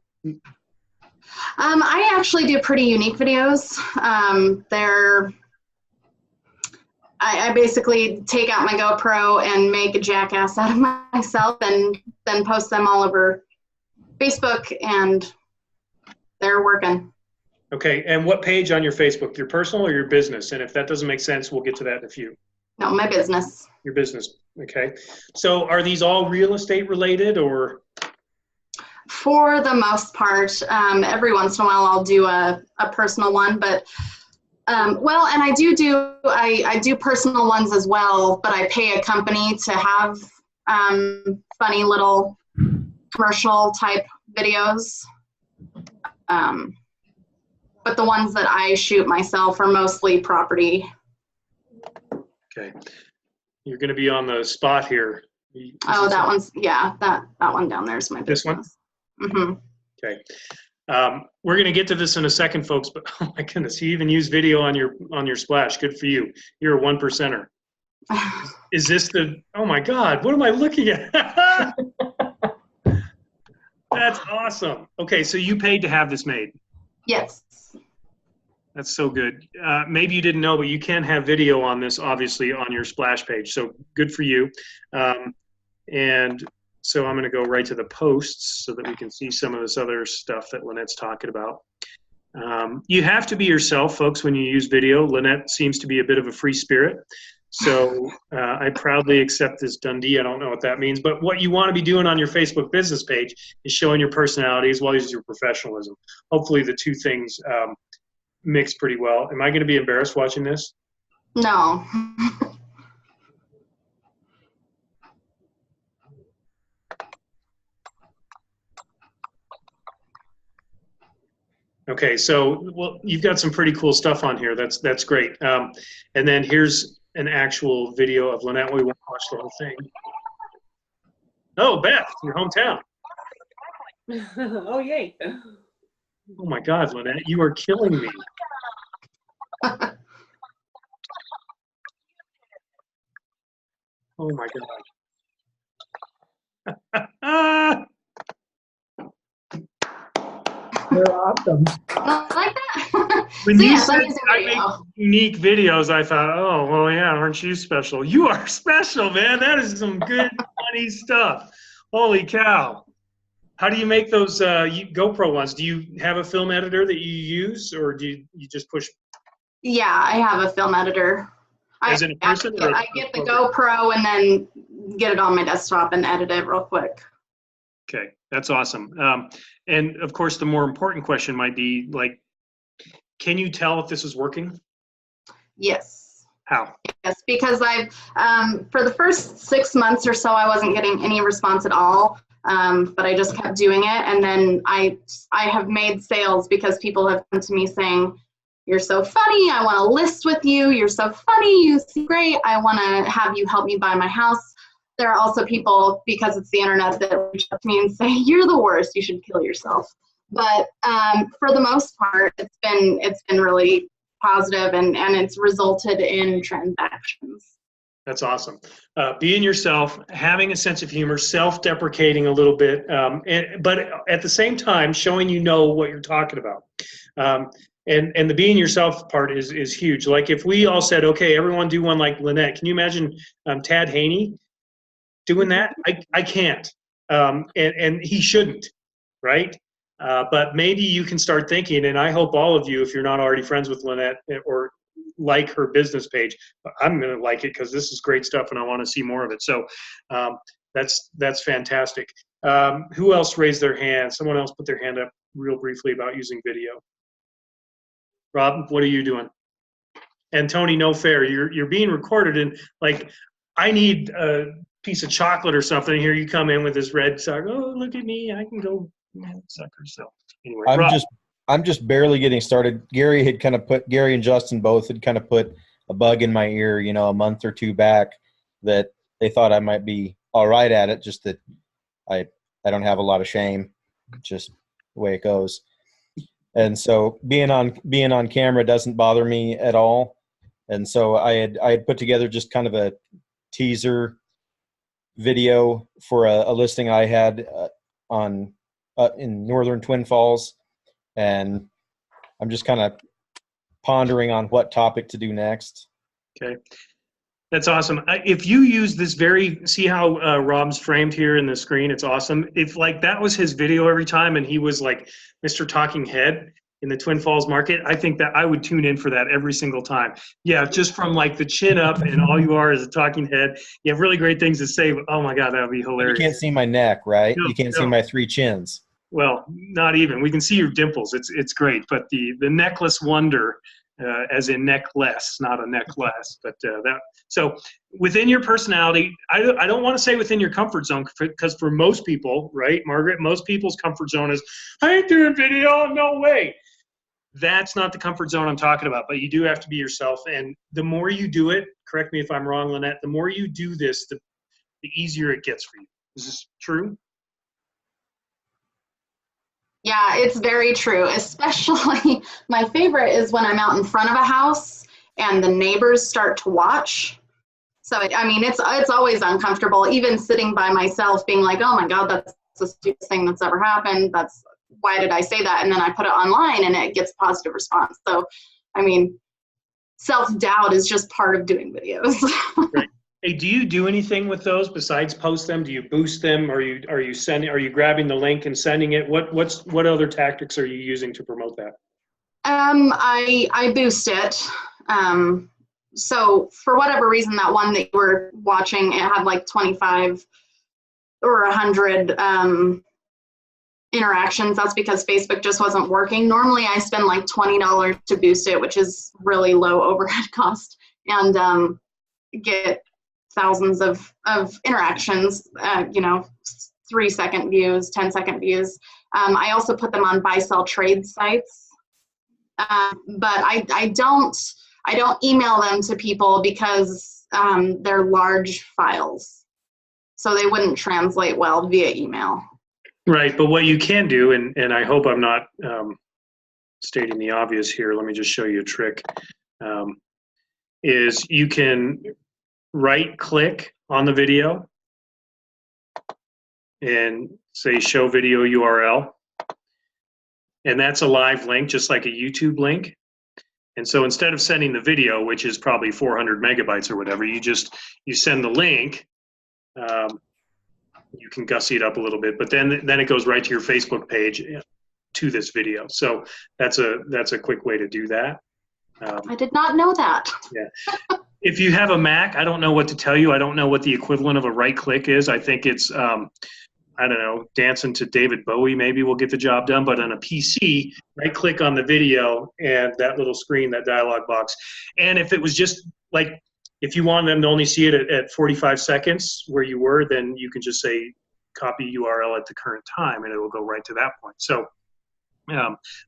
I actually do pretty unique videos. I basically take out my GoPro and make a jackass out of myself and then post them all over Facebook, and they're working. Okay, and what page on your Facebook? Your personal or your business? And if that doesn't make sense, we'll get to that in a few. No, my business. Your business, okay. So are these all real estate related or? For the most part, every once in a while I'll do a personal one, but well, and I do personal ones as well, but I pay a company to have funny little commercial type videos. But the ones that I shoot myself are mostly property. Okay. You're going to be on the spot here. Oh, that one's, yeah, that one down there is my business. This one? Mm-hmm. Okay. We're going to get to this in a second, folks, but oh my goodness, you even use video on your splash. Good for you. You're a 1%er. Is this oh my God, what am I looking at? That's awesome. Okay, so you paid to have this made. Yes. That's so good. Maybe you didn't know, but you can have video on this, obviously, on your splash page. So good for you. And so I'm going to go right to the posts so that we can see some of this other stuff that Lynette's talking about. You have to be yourself, folks, when you use video. Lynette seems to be a bit of a free spirit. So I proudly accept this Dundee. I don't know what that means. But what you want to be doing on your Facebook business page is showing your personality as well as your professionalism. Hopefully the two things mix pretty well. Am I going to be embarrassed watching this? No. Okay, so well, you've got some pretty cool stuff on here. That's great. And then here's an actual video of Lynette. We won't watch the whole thing. Oh, Beth, your hometown. Oh, yay. Oh my God, Lynette, you are killing me. Oh my God. They're awesome. Like that. When So you yeah, said let me I make unique videos, I thought, oh, well, yeah, aren't you special? You are special, man. That is some good, funny stuff. Holy cow. How do you make those GoPro ones? Do you have a film editor that you use, or do you just push? Yeah, I have a film editor. As in a person? I get the GoPro and then get it on my desktop and edit it real quick. Okay, that's awesome. And of course, the more important question might be like, can you tell if this is working? Yes. How? Yes, because I've, for the first 6 months or so, I wasn't getting any response at all, but I just kept doing it. And then I have made sales because people have come to me saying, you're so funny, I want to list with you, you're so funny, you seem great, I want to have you help me buy my house. There are also people, because it's the internet, that reach out to me and say, you're the worst, you should kill yourself. But for the most part, it's been really positive, and it's resulted in transactions. That's awesome. Being yourself, having a sense of humor, self-deprecating a little bit, but at the same time, showing you know what you're talking about. And the being yourself part is huge. Like if we all said, okay, everyone do one like Lynette. Can you imagine Tad Haney doing that? I can't. And he shouldn't, right? But maybe you can start thinking, and I hope all of you, if you're not already friends with Lynette or like her business page, I'm going to like it because this is great stuff and I want to see more of it. So that's fantastic. Who else raised their hand? Someone else put their hand up real briefly about using video. Rob, what are you doing? And Tony, no fair. You're being recorded, and like, I need a piece of chocolate or something. Here you come in with this red sock. Oh, look at me! I can go, sucker. So anyway, I'm just barely getting started. Gary and Justin both had kind of put a bug in my ear, a month or two back, that they thought I might be all right at it. Just that I don't have a lot of shame, just the way it goes. And so being on camera doesn't bother me at all. And so I had put together just kind of a teaser video for a listing I had in northern Twin Falls, and I'm just kind of pondering on what topic to do next. Okay, that's awesome. If you use this see how Rob's framed here in the screen, it's awesome. If like that was his video every time and he was like Mr. Talking Head in the Twin Falls market, I think that I would tune in for that every single time. Yeah, just from like the chin up and all you are is a talking head. You have really great things to say, but oh my God, that would be hilarious. You can't see my neck, right? No, you can't see my 3 chins. Well, not even. We can see your dimples. It's great. But the necklace wonder, as in necklace, not a necklace. But so within your personality, I don't want to say within your comfort zone, because for most people, right, Margaret, most people's comfort zone is, I ain't doing video, no way. That's not the comfort zone I'm talking about, but you do have to be yourself. And the more you do it, correct me if I'm wrong, Lynette, the more you do this, the easier it gets for you. Is this true? Yeah, it's very true. Especially my favorite is when I'm out in front of a house and the neighbors start to watch. So, it's always uncomfortable, even sitting by myself being like, oh my God, that's the stupidest thing that's ever happened. Why did I say that? And then I put it online and it gets positive response. So, self-doubt is just part of doing videos. Right. Hey, do you do anything with those besides post them? Do you boost them? Are you grabbing the link and sending it? What other tactics are you using to promote that? I boost it. So for whatever reason, that one that you were watching, it had like 25 or 100 interactions. That's because Facebook just wasn't working. Normally I spend like $20 to boost it, which is really low overhead cost, and get thousands of interactions, 3-second views, 10-second views. I also put them on buy-sell trade sites, but I don't email them to people because they're large files, so they wouldn't translate well via email. Right, but what you can do, and I hope I'm not stating the obvious here, let me just show you a trick, is you can right-click on the video and say show video URL, and that's a live link, just like a YouTube link. And so instead of sending the video, which is probably 400 megabytes or whatever, you send the link. You can gussy it up a little bit, but then it goes right to your Facebook page to this video. So that's a quick way to do that. I did not know that. Yeah. If you have a Mac, I don't know what to tell you. I don't know what the equivalent of a right click is. I think it's, I don't know, dancing to David Bowie maybe will get the job done. But on a PC, right click on the video and that little screen, that dialog box. And if it was just like, if you want them to only see it at 45 seconds where you were, then you can just say copy URL at the current time and it will go right to that point. So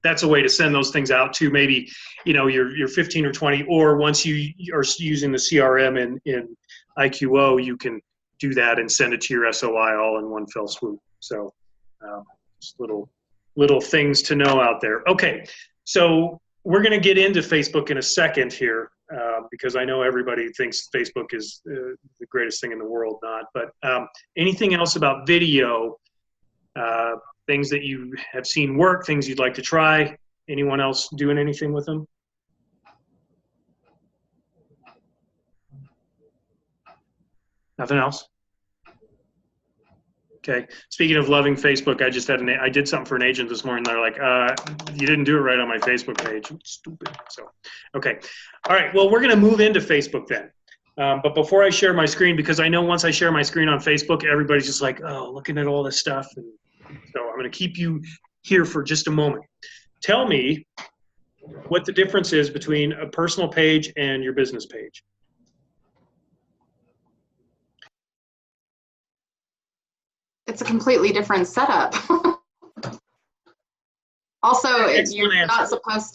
that's a way to send those things out to maybe, your 15 or 20, or once you are using the CRM in IQO, you can do that and send it to your SOI all in one fell swoop. So just little things to know out there. Okay, so we're going to get into Facebook in a second here. Because I know everybody thinks Facebook is the greatest thing in the world, not. But anything else about video, things that you have seen work, things you'd like to try? Anyone else doing anything with them? Nothing else? Okay. Speaking of loving Facebook, I did something for an agent this morning. They're like, you didn't do it right on my Facebook page. Stupid. So, okay. All right. Well, we're going to move into Facebook then. But before I share my screen, because I know once I share my screen on Facebook, everybody's just like, oh, looking at all this stuff. And so I'm going to keep you here for just a moment. Tell me what the difference is between a personal page and your business page. It's a completely different setup. Also, you're not supposed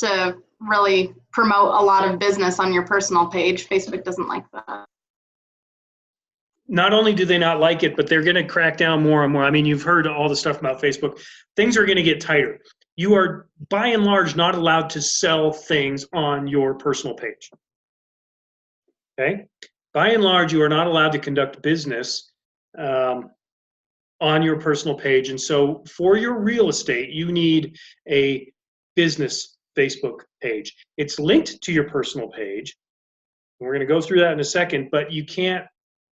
to really promote a lot of business on your personal page. Facebook doesn't like that. Not only do they not like it, but they're going to crack down more and more. I mean, you've heard all the stuff about Facebook. Things are going to get tighter. You are, by and large, not allowed to sell things on your personal page. Okay? By and large, you are not allowed to conduct business on your personal page. And so for your real estate, you need a business Facebook page. It's linked to your personal page. We're going to go through that in a second, but you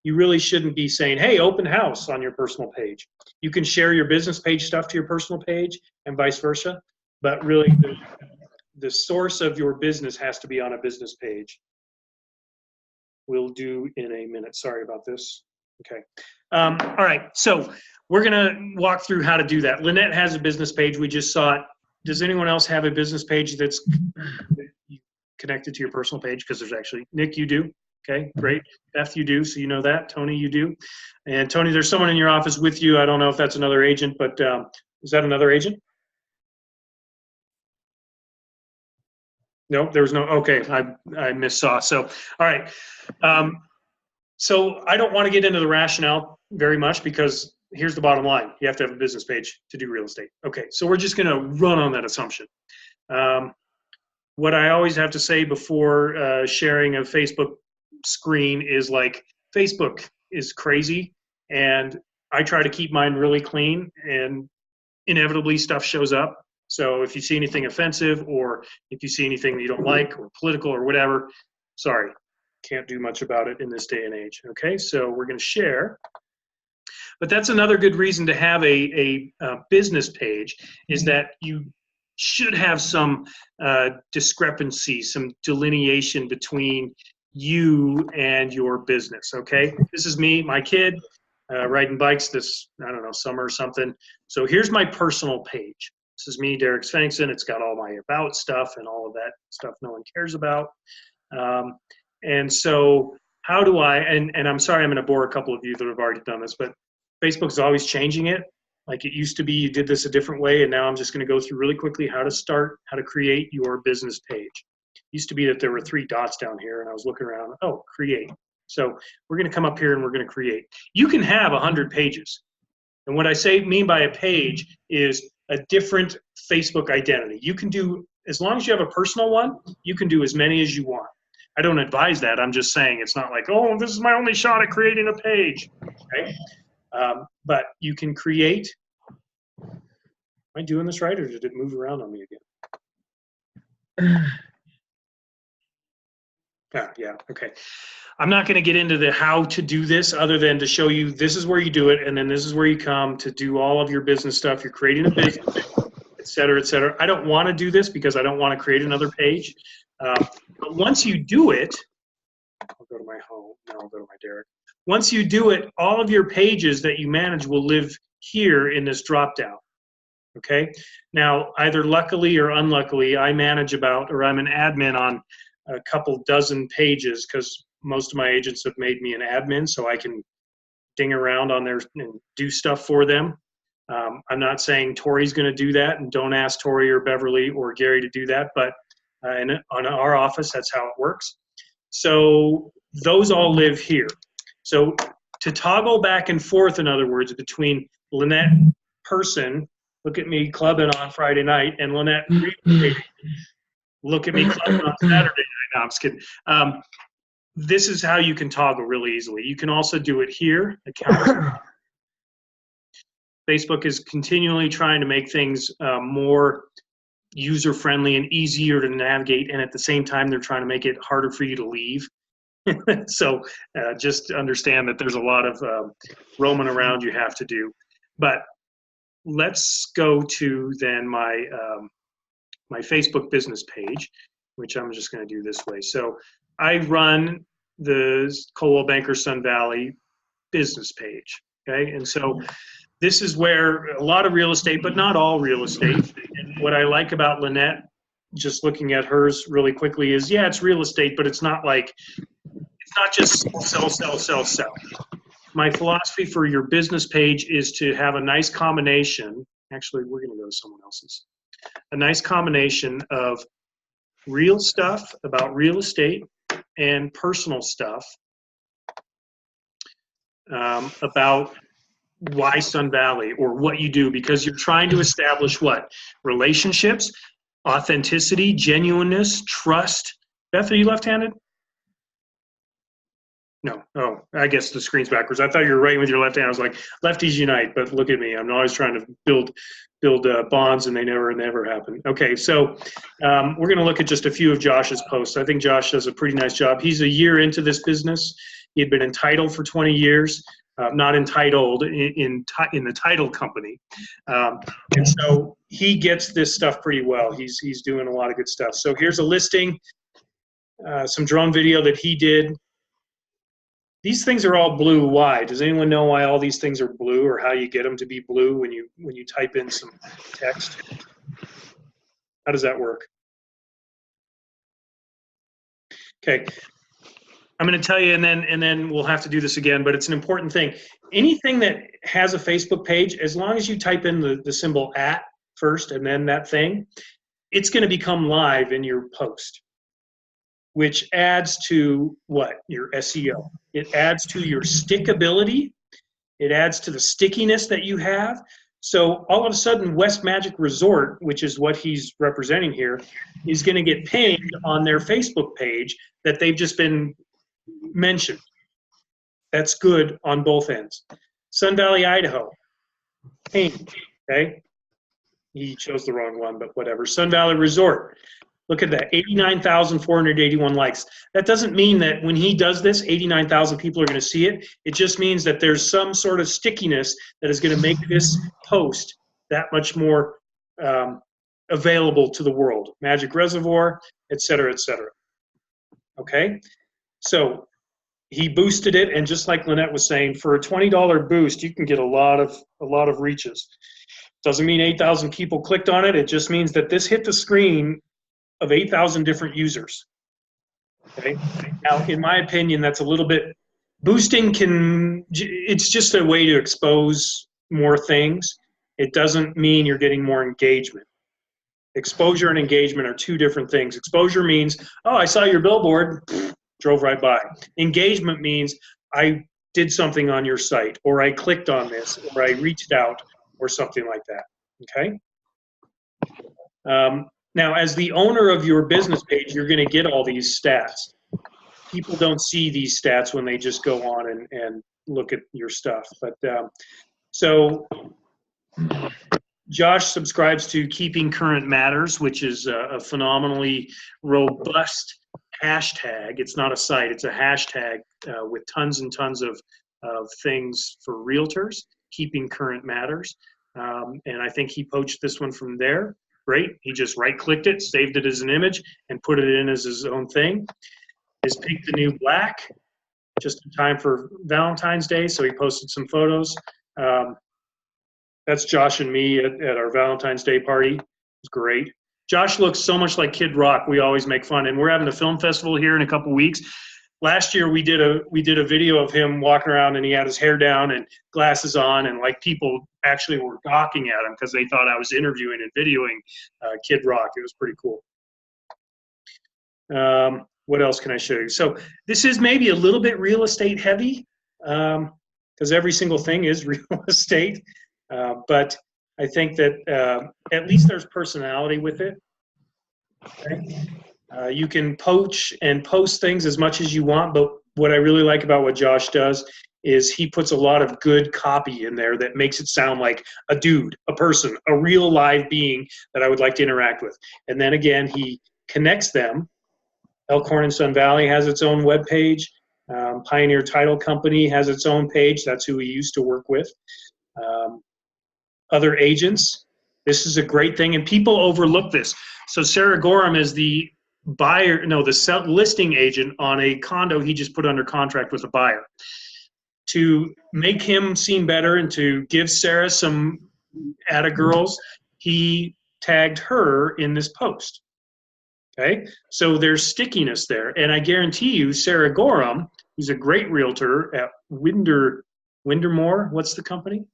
really shouldn't be saying, hey, open house on your personal page. You can share your business page stuff to your personal page and vice versa, but really the source of your business has to be on a business page. We'll do in a minute. Sorry about this. Okay. All right. So we're going to walk through how to do that. Lynette has a business page. We just saw it. Does anyone else have a business page that's connected to your personal page? Because there's actually, Nick, you do. Okay, great. Beth, you do, so you know that. Tony, you do. And Tony, there's someone in your office with you. I don't know if that's another agent, but is that another agent? No, there was no, okay, I missaw. So, all right. So I don't want to get into the rationale very much because here's the bottom line. You have to have a business page to do real estate. Okay, so we're just going to run on that assumption. What I always have to say before sharing a Facebook screen is like, Facebook is crazy and I try to keep mine really clean and inevitably stuff shows up. So if you see anything offensive or if you see anything that you don't like or political or whatever, sorry, can't do much about it in this day and age. Okay, so we're going to share. But that's another good reason to have a business page is that you should have some discrepancy, some delineation between you and your business, okay? This is me, my kid, riding bikes this, I don't know, summer or something. So here's my personal page. This is me, Derek Svensson. It's got all my about stuff and all of that stuff no one cares about. And so how do I, and I'm sorry I'm going to bore a couple of you that have already done this, but Facebook is always changing it. Like it used to be, you did this a different way, and now I'm just going to go through really quickly how to create your business page. It used to be that there were 3 dots down here, and I was looking around, oh, create. So we're going to come up here and we're going to create. You can have 100 pages. And what I mean by a page is a different Facebook identity. You can do, as long as you have a personal one, you can do as many as you want. I don't advise that. I'm just saying it's not like, oh, this is my only shot at creating a page. Okay? But you can create. Am I doing this right, or did it move around on me again? Yeah, okay. I'm not going to get into the how to do this other than to show you this is where you do it, and then this is where you come to do all of your business stuff. You're creating a business, et cetera, et cetera. I don't want to do this because I don't want to create another page. But once you do it, I'll go to my home. Now I'll go to my Derek. Once you do it, all of your pages that you manage will live here in this drop-down. Okay? Now, either luckily or unluckily, I'm an admin on a couple dozen pages because most of my agents have made me an admin so I can ding around on there and do stuff for them. I'm not saying Tori's going to do that, and don't ask Tori or Beverly or Gary to do that, but on our office, that's how it works. So those all live here. So to toggle back and forth, in other words, between Lynette person, look at me clubbing on Friday night, and Lynette look at me clubbing on Saturday night. No, I'm just kidding. This is how you can toggle really easily. You can also do it here. Facebook is continually trying to make things more user-friendly and easier to navigate, and at the same time, they're trying to make it harder for you to leave. So just understand that there's a lot of roaming around you have to do. But let's go to then my my Facebook business page, which I'm just going to do this way. So I run the Coldwell Banker Sun Valley business page. Okay, and so this is where a lot of real estate, but not all real estate. And what I like about Lynette, just looking at hers really quickly, is yeah, it's real estate, but it's not like, it's not just sell, sell, sell, sell. My philosophy for your business page is to have a nice combination. Actually, we're going to go to someone else's. A nice combination of real stuff about real estate and personal stuff about why Sun Valley or what you do, because you're trying to establish what? Relationships, authenticity, genuineness, trust. Beth, are you left-handed? No. Oh, I guess the screen's backwards. I thought you were writing with your left hand. I was like, lefties unite, but look at me. I'm always trying to build bonds, and they never happen. Okay, so we're going to look at just a few of Josh's posts. I think Josh does a pretty nice job. He's a year into this business. He had been entitled for 20 years, not entitled in the title company. And so he gets this stuff pretty well. He's doing a lot of good stuff. So here's a listing, some drone video that he did. These things are all blue. Why? Does anyone know why all these things are blue, or how you get them to be blue when you type in some text? How does that work? Okay. I'm going to tell you, and then we'll have to do this again, but it's an important thing. Anything that has a Facebook page, as long as you type in the symbol @ first and then that thing, it's going to become live in your post, which adds to what? Your SEO. It adds to your stickability. It adds to the stickiness that you have. So all of a sudden, West Magic Resort, which is what he's representing here, is going to get pinged on their Facebook page that they've just been mentioned. That's good on both ends. Sun Valley, Idaho. Pinged, okay? He chose the wrong one, but whatever. Sun Valley Resort. Look at that, 89,481 likes. That doesn't mean that when he does this, 89,000 people are going to see it. It just means that there's some sort of stickiness that is going to make this post that much more available to the world. Magic Reservoir, et cetera, et cetera. Okay? So he boosted it, and just like Lynette was saying, for a $20 boost, you can get a lot of reaches. Doesn't mean 8,000 people clicked on it. It just means that this hit the screen of 8,000 different users. Okay. Now, in my opinion, that's a little bit, boosting it's just a way to expose more things. It doesn't mean you're getting more engagement. Exposure and engagement are two different things. Exposure means, oh, I saw your billboard, drove right by. Engagement means I did something on your site, or I clicked on this, or I reached out, or something like that. Okay. Now, as the owner of your business page, you're going to get all these stats. People don't see these stats when they just go on and look at your stuff. But so Josh subscribes to Keeping Current Matters, which is a phenomenally robust hashtag. It's not a site, it's a hashtag with tons and tons of things for realtors. Keeping Current Matters. And I think he poached this one from there. Great. He just right-clicked it, saved it as an image, and put it in as his own thing. Is Pink the New Black? Just in time for Valentine's Day, so he posted some photos. That's Josh and me at our Valentine's Day party. It's great. Josh looks so much like Kid Rock. We always make fun, and we're having a film festival here in a couple weeks. Last year we did a video of him walking around, and he had his hair down and glasses on, and like people actually were gawking at him because they thought I was interviewing and videoing Kid Rock. It was pretty cool. What else can I show you? So this is maybe a little bit real estate heavy because every single thing is real estate, but I think that at least there's personality with it. Okay? You can poach and post things as much as you want, but what I really like about what Josh does is he puts a lot of good copy in there that makes it sound like a dude, a person, a real live being that I would like to interact with. And then again, he connects them Elkhorn and Sun Valley has its own web page. Pioneer Title Company has its own page. That's who we used to work with. Other agents. This is a great thing, and people overlook this. So Sarah Gorham is the listing agent on a condo he just put under contract with a buyer. To make him seem better and to give Sarah some atta girls, he tagged her in this post. Okay, so there's stickiness there, and I guarantee you, Sarah Gorham, who's a great realtor at Windermore. What's the company?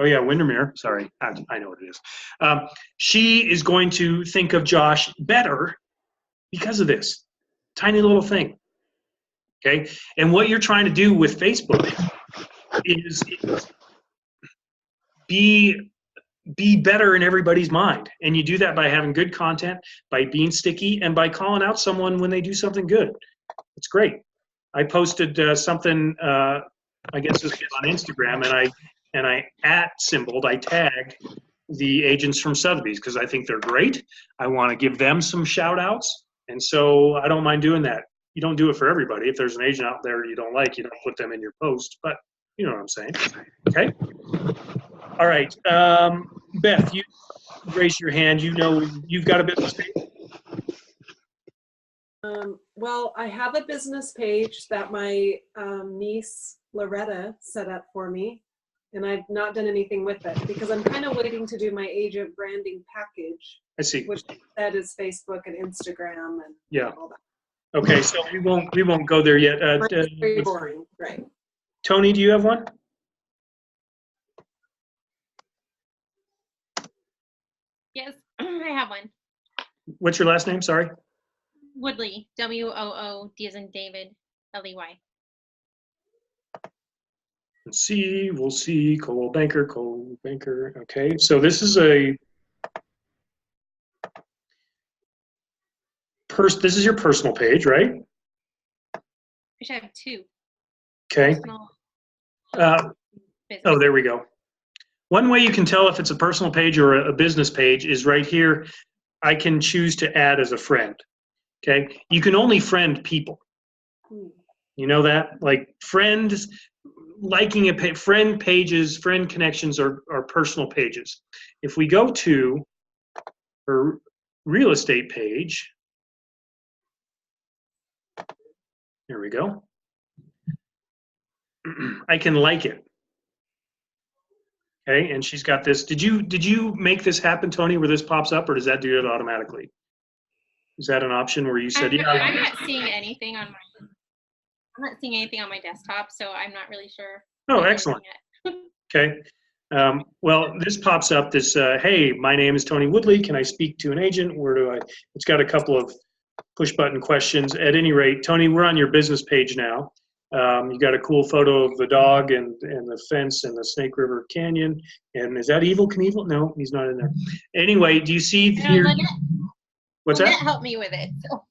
Oh yeah, Windermere. Sorry, I know what it is. She is going to think of Josh better because of this tiny little thing. Okay, and what you're trying to do with Facebook is be better in everybody's mind, and you do that by having good content, by being sticky, and by calling out someone when they do something good. It's great. I posted something, I guess this was on Instagram, and I tagged the agents from Sotheby's because I think they're great. I want to give them some shout outs, and so I don't mind doing that. You don't do it for everybody. If there's an agent out there you don't like, you don't put them in your post, but you know what I'm saying. Okay? All right. Beth, you raise your hand. You know you've got a business page? Well, I have a business page that my niece Loretta set up for me, and I've not done anything with it because I'm kind of waiting to do my agent branding package. I see. Which that is Facebook and Instagram and yeah. all that. Okay, so we won't go there yet. Very boring, right? Tony, do you have one? Yes, I have one. What's your last name? Sorry. Woodley, W-O-O-D as in David, L-E-Y. Let's see. We'll see. Coldwell Banker. Okay, so this is this is your personal page, right? I should have two. Okay. Personal, oh, there we go. One way you can tell if it's a personal page or a business page is right here. I can choose to add as a friend. Okay. You can only friend people. You know that? Like friends, liking a page, friend pages, friend connections are personal pages. If we go to her real estate page, here we go. I can like it. Okay, and she's got this. Did you make this happen, Tony, where this pops up, or does that do it automatically? Is that an option where you said, I'm yeah? I'm not seeing anything on my desktop, so I'm not really sure. Oh, excellent. Okay. Well, this pops up. This, hey, my name is Tony Woodley. Can I speak to an agent? Where do I? It's got a couple of push button questions. At any rate, Tony, we're on your business page now. You got a cool photo of the dog and the fence and the Snake River Canyon. And is that Evel Knievel? No, he's not in there. Anyway, do you see here? What's that? Lynette helped me with it. So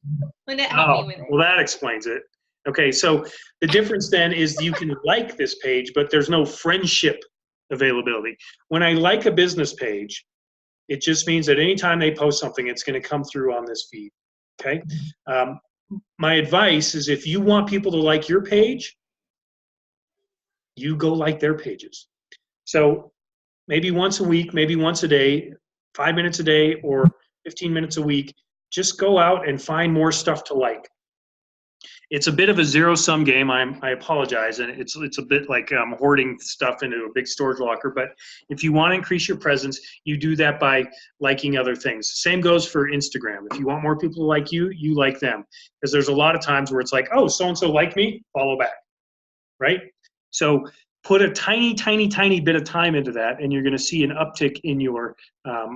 Lynette helped me with it. Well, that explains it. Okay, so the difference then is you can like this page, but there's no friendship availability. When I like a business page, it just means that anytime they post something, it's going to come through on this feed. Okay. My advice is if you want people to like your page, you go like their pages. So maybe once a week, maybe once a day, 5 minutes a day or 15 minutes a week, just go out and find more stuff to like. It's a bit of a zero-sum game. I apologize, and it's a bit like hoarding stuff into a big storage locker. But if you want to increase your presence, you do that by liking other things. Same goes for Instagram. If you want more people to like you, you like them. Because there's a lot of times where it's like, oh, so-and-so liked me, follow back, right? So put a tiny, tiny, tiny bit of time into that, and you're going to see an uptick in your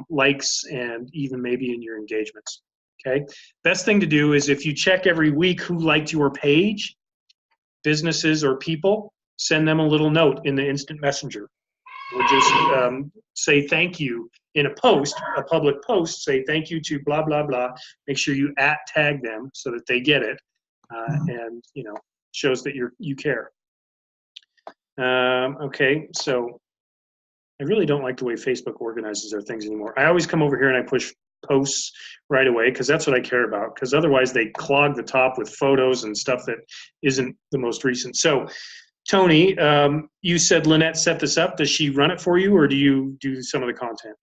likes and even maybe in your engagements. Okay. Best thing to do is if you check every week who liked your page, businesses or people, send them a little note in the instant messenger. We'll just say thank you in a post, a public post, say thank you to blah, blah, blah. Make sure you tag them so that they get it and, you know, shows that you care. Okay. So I really don't like the way Facebook organizes their things anymore. I always come over here and I push posts right away, because that's what I care about, because otherwise they clog the top with photos and stuff that isn't the most recent. So Tony, you said Lynette set this up. Does she run it for you, or do you do some of the content?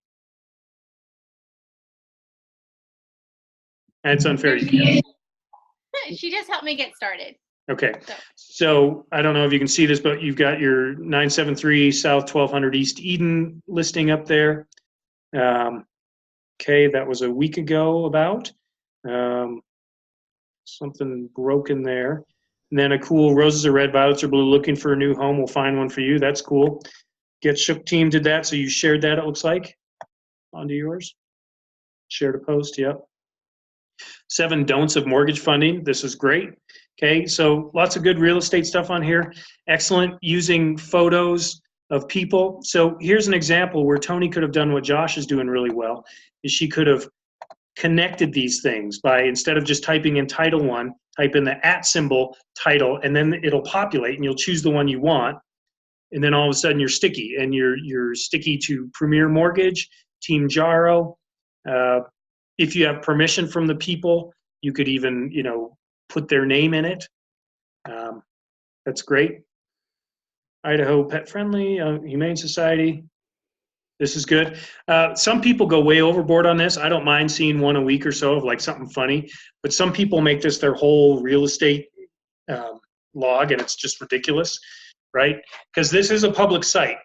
And it's unfair. She just helped me get started. Okay, so I don't know if you can see this, but you've got your 973 South 1200 East Eden listing up there. Okay, that was a week ago about. Something broken there. And then a cool roses are red, violets are blue, looking for a new home. We'll find one for you. That's cool. Get Shook team did that, so you shared that, it looks like, onto yours. Shared a post, yep. 7 don'ts of mortgage funding. This is great. Okay, so lots of good real estate stuff on here. Excellent using photos of people. So here's an example where Tony could have done what Josh is doing really well, is she could have connected these things by, instead of just typing in title 1, type in the @ symbol title, and then it'll populate and you'll choose the one you want. And then all of a sudden you're sticky, and you're sticky to Premier Mortgage, Team Jaro. If you have permission from the people, you could even, put their name in it. That's great. Idaho Pet Friendly, Humane Society. This is good. Some people go way overboard on this. I don't mind seeing one a week or so of like something funny, but some people make this their whole real estate log, and it's just ridiculous, right? Because this is a public site,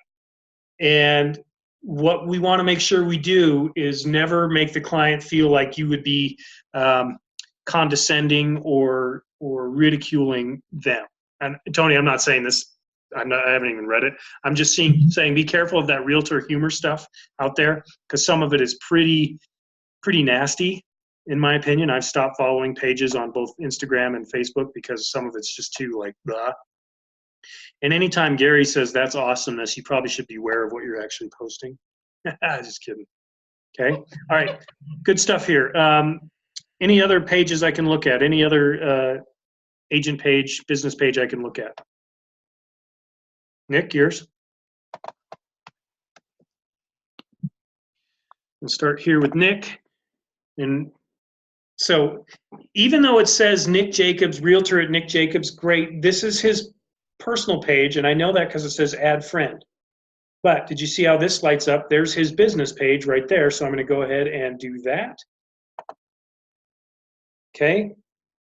and what we want to make sure we do is never make the client feel like you would be condescending or ridiculing them. And Tony, I'm not saying this. I haven't even read it. I'm just saying be careful of that realtor humor stuff out there, because some of it is pretty nasty, in my opinion. I've stopped following pages on both Instagram and Facebook because some of it's just too like blah. And anytime Gary says that's awesomeness, you probably should be aware of what you're actually posting. Just kidding. Okay. All right. Good stuff here. Any other pages I can look at? Any other agent page, business page I can look at? Nick, yours? We'll start here with Nick. And so even though it says Nick Jacobs, realtor at Nick Jacobs, great. This is his personal page, and I know that because it says add friend. But did you see how this lights up? There's his business page right there. So I'm going to go ahead and do that. Okay,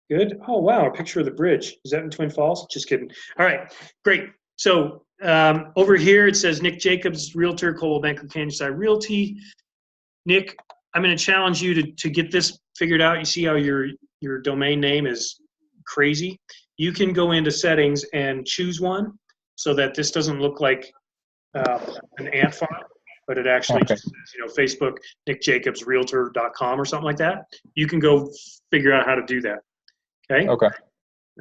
good. Oh, wow, a picture of the bridge. Is that in Twin Falls? Just kidding. All right, great. So over here it says Nick Jacobs, realtor, Coldwell Banker, Canyonside Realty. Nick, I'm going to challenge you to get this figured out. You see how your domain name is crazy? You can go into settings and choose one so that this doesn't look like an ant farm, but it actually just says, Facebook, Nick Jacobs, realtor.com or something like that. You can go figure out how to do that. Okay? Okay.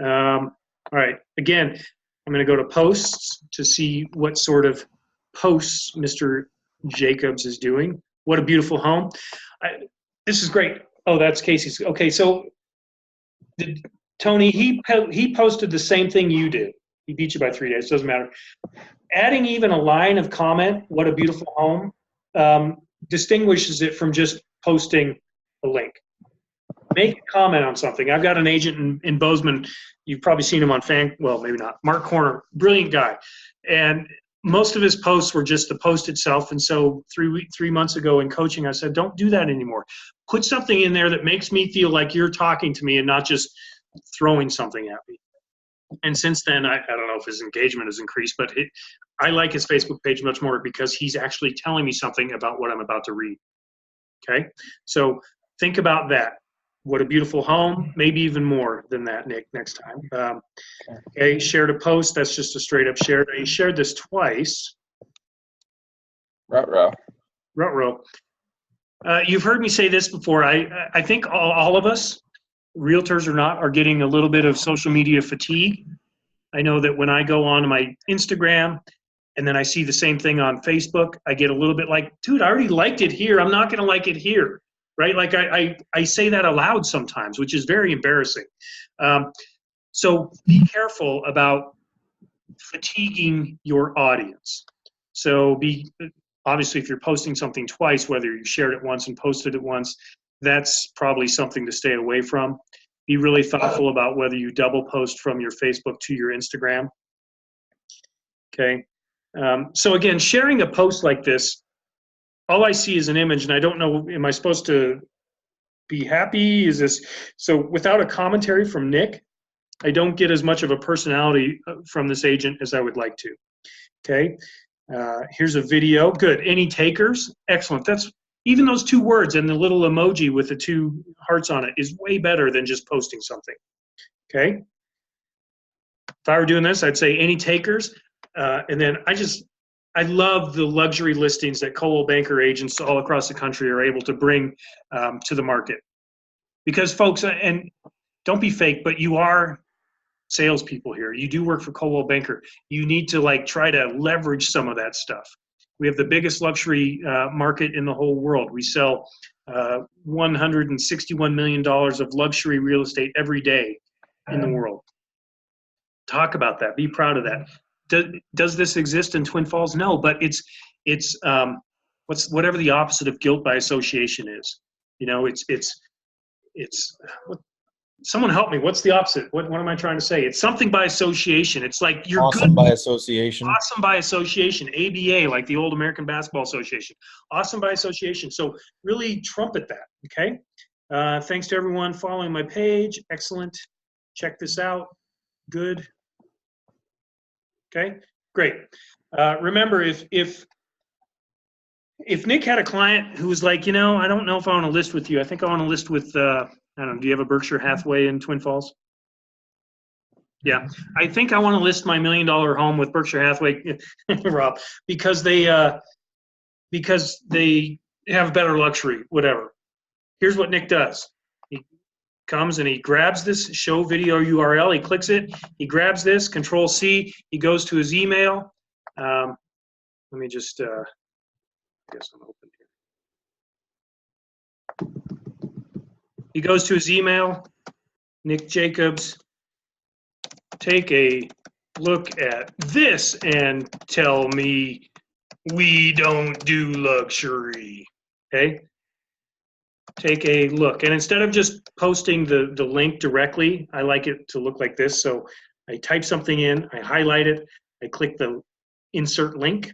All right. Again, I'm going to go to posts to see what sort of posts Mr. Jacobs is doing. What a beautiful home. This is great. Oh, that's Casey's. Okay, so Tony, he posted the same thing you did. He beat you by 3 days. Doesn't matter. Adding even a line of comment, what a beautiful home, distinguishes it from just posting a link. Make a comment on something. I've got an agent in Bozeman. You've probably seen him on well, maybe not. Mark Corner, brilliant guy. And most of his posts were just the post itself. And so 3 months ago in coaching, I said, don't do that anymore. Put something in there that makes me feel like you're talking to me and not just throwing something at me. And since then, I don't know if his engagement has increased, but I like his Facebook page much more because he's actually telling me something about what I'm about to read. Okay? So think about that. What a beautiful home. Maybe even more than that, Nick, next time. Okay, shared a post. That's just a straight up share. He shared this twice. Ruh-roh. You've heard me say this before. I think all of us, realtors or not, are getting a little bit of social media fatigue. I know that when I go on my Instagram and then I see the same thing on Facebook, I get a little bit like, dude, I already liked it here. I'm not going to like it here, right? Like I say that aloud sometimes, which is very embarrassing. So be careful about fatiguing your audience. So Obviously, if you're posting something twice, whether you shared it once and posted it once, that's probably something to stay away from. Be really thoughtful about whether you double post from your Facebook to your Instagram. Okay. So again, sharing a post like this, all I see is an image, and I don't know, am I supposed to be happy? Is this, so without a commentary from Nick, I don't get as much of a personality from this agent as I would like to. Okay. Here's a video. Good. Any takers? Excellent. That's, even those 2 words and the little emoji with the 2 hearts on it is way better than just posting something. Okay. If I were doing this, I'd say any takers. And then I love the luxury listings that Coldwell Banker agents all across the country are able to bring to the market. Because folks, and don't be fake, but you are salespeople here. You do work for Coldwell Banker. You need to like try to leverage some of that stuff. We have the biggest luxury market in the whole world. We sell $161 million of luxury real estate every day in the world. Talk about that. Be proud of that. Does this exist in Twin Falls? No, but it's whatever the opposite of guilt by association is. You know, it's someone help me. What's the opposite? What am I trying to say? It's something by association. It's like you're awesome good by association. Awesome by association. ABA, like the old American Basketball Association. Awesome by association. So really trumpet that. Okay. Thanks to everyone following my page. Excellent. Check this out. Good. Okay. Great. Remember, if Nick had a client who was like, you know, I don't know if I want to list with you. I think I want to list with, I don't know, do you have a Berkshire Hathaway in Twin Falls? Yeah. I think I want to list my $1 million home with Berkshire Hathaway, Rob, because they have better luxury, whatever. Here's what Nick does. He comes and he grabs this show video URL. He clicks it. He grabs this, Control C. He goes to his email. Let me just, I guess I'm open here. He goes to his email, Nick Jacobs, take a look at this and tell me we don't do luxury, okay? Take a look. And instead of just posting the link directly, I like it to look like this. So I type something in, I highlight it, I click the insert link.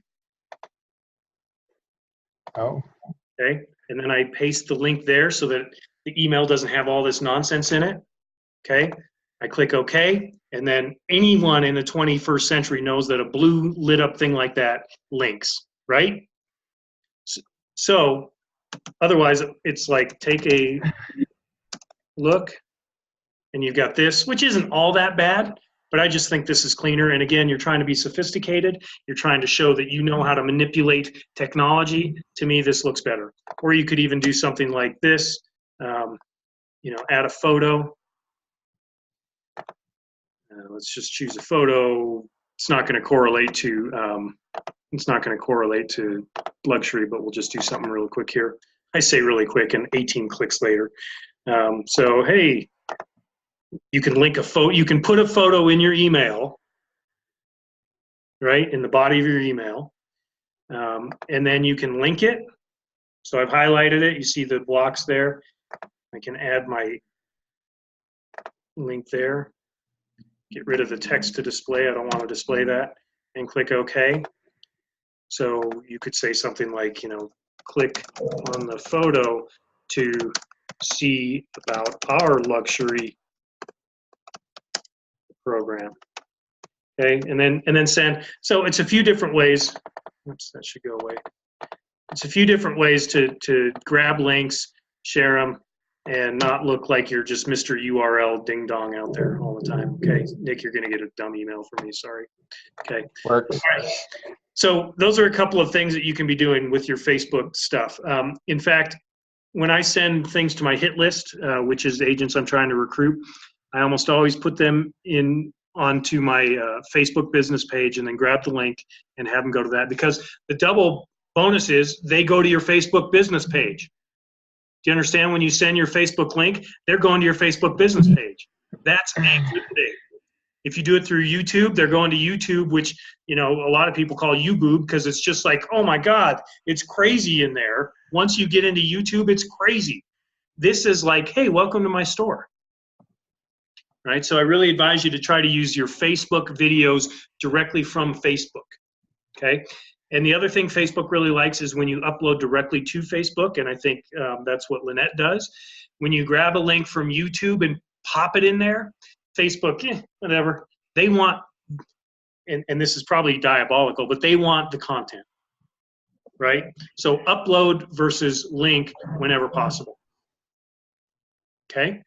Oh. Okay, and then I paste the link there so that the email doesn't have all this nonsense in it. Okay, I click OK, and then anyone in the 21st century knows that a blue lit up thing like that links, right? So otherwise, it's like take a look, and you've got this, which isn't all that bad, but I just think this is cleaner. And again, you're trying to be sophisticated. You're trying to show that you know how to manipulate technology. To me, this looks better. Or you could even do something like this. You know, add a photo. Let's just choose a photo. It's not going to correlate to luxury, but we'll just do something real quick here. I say really quick, and 18 clicks later. So hey, you can link a photo. You can put a photo in your email, right, in the body of your email, and then you can link it. So I've highlighted it. You see the blocks there. I can add my link there. Get rid of the text to display. I don't want to display that. And click OK. So you could say something like, you know, click on the photo to see about our luxury program. Okay, and then send. So it's a few different ways. Oops, that should go away. It's a few different ways to grab links, share them, and not look like you're just Mr. URL ding dong out there all the time. Okay, Nick, you're gonna get a dumb email from me. Sorry. Okay. Works. All right. So those are a couple of things that you can be doing with your Facebook stuff. In fact, when I send things to my hit list, which is agents I'm trying to recruit, I almost always put them onto my Facebook business page and then grab the link and have them go to that, because the double bonus is they go to your Facebook business page. Do you understand? When you send your Facebook link, they're going to your Facebook business page. That's a good thing. If you do it through YouTube, they're going to YouTube, which, a lot of people call YouBoob because it's just like, oh my God, it's crazy in there. Once you get into YouTube, it's crazy. This is like, hey, welcome to my store. Right? So I really advise you to try to use your Facebook videos directly from Facebook. Okay? And the other thing Facebook really likes is when you upload directly to Facebook, and I think that's what Lynette does. When you grab a link from YouTube and pop it in there, Facebook, whatever. They want, and this is probably diabolical, but they want the content, right? So upload versus link whenever possible. Okay?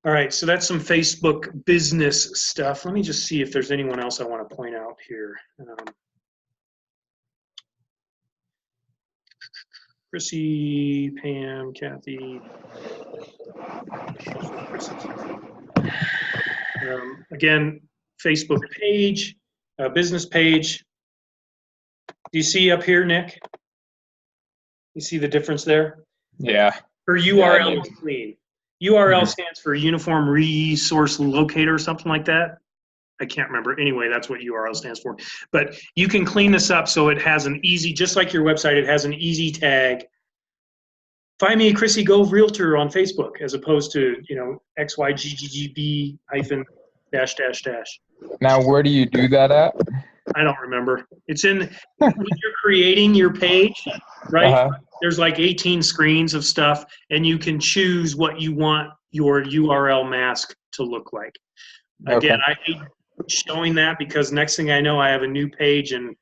All right, so that's some Facebook business stuff. Let me just see if there's anyone else I want to point out here. Chrissy, Pam, Kathy. Again, Facebook page, business page. Do you see up here, Nick? You see the difference there? Yeah. Her URL is clean. URL stands for Uniform Resource Locator or something like that. I can't remember. Anyway, that's what URL stands for. But you can clean this up so it has an easy, just like your website, it has an easy tag. Find me Chrissy Gove Realtor on Facebook as opposed to, XYGGGB hyphen dash dash dash. Now, where do you do that at? I don't remember. It's in, when you're creating your page, right? There's like 18 screens of stuff, and you can choose what you want your URL mask to look like. Again, I hate showing that because next thing I know, I have a new page and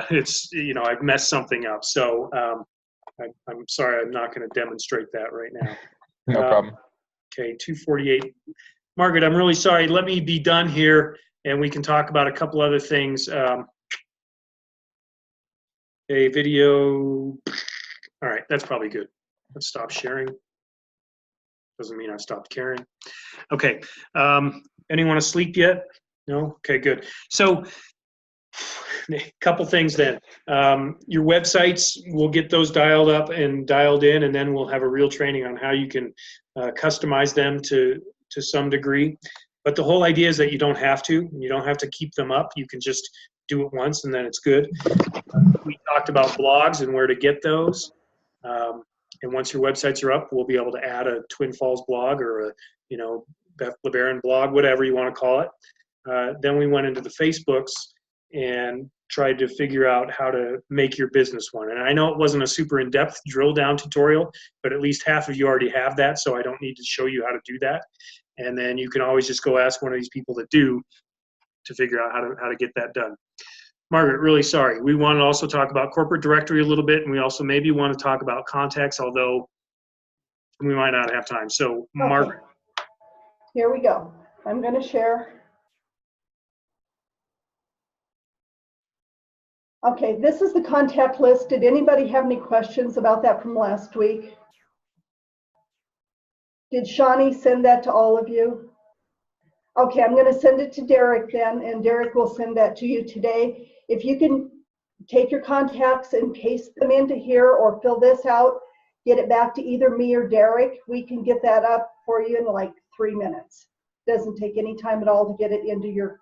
it's, I've messed something up. So I'm sorry, I'm not going to demonstrate that right now. No problem. Okay, 248. Margaret, I'm really sorry. Let me be done here, and we can talk about a couple other things. A video. All right, that's probably good. Let's stop sharing. Doesn't mean I've stopped caring. Okay. Anyone asleep yet? No? Okay, good. So a couple things then. Your websites, we'll get those dialed up and dialed in, and then we'll have a real training on how you can customize them to some degree. But the whole idea is that you don't have to. You don't have to keep them up. You can just do it once, and then it's good. We talked about blogs and where to get those. And once your websites are up, we'll be able to add a Twin Falls blog or a, Beth LeBaron blog, whatever you want to call it. Then we went into the Facebooks and tried to figure out how to make your business one. And I know it wasn't a super in-depth drill down tutorial, but at least half of you already have that, so I don't need to show you how to do that. And then you can always just go ask one of these people that do to figure out how to get that done. Margaret, really sorry. We want to also talk about corporate directory a little bit, and we also maybe want to talk about contacts, although we might not have time. So, okay. Margaret. Here we go. I'm going to share. Okay, this is the contact list. Did anybody have any questions about that from last week? Did Shawnee send that to all of you? Okay, I'm going to send it to Derek then, and Derek will send that to you today. If you can take your contacts and paste them into here or fill this out, get it back to either me or Derek, we can get that up for you in like 3 minutes. Doesn't take any time at all to get it into your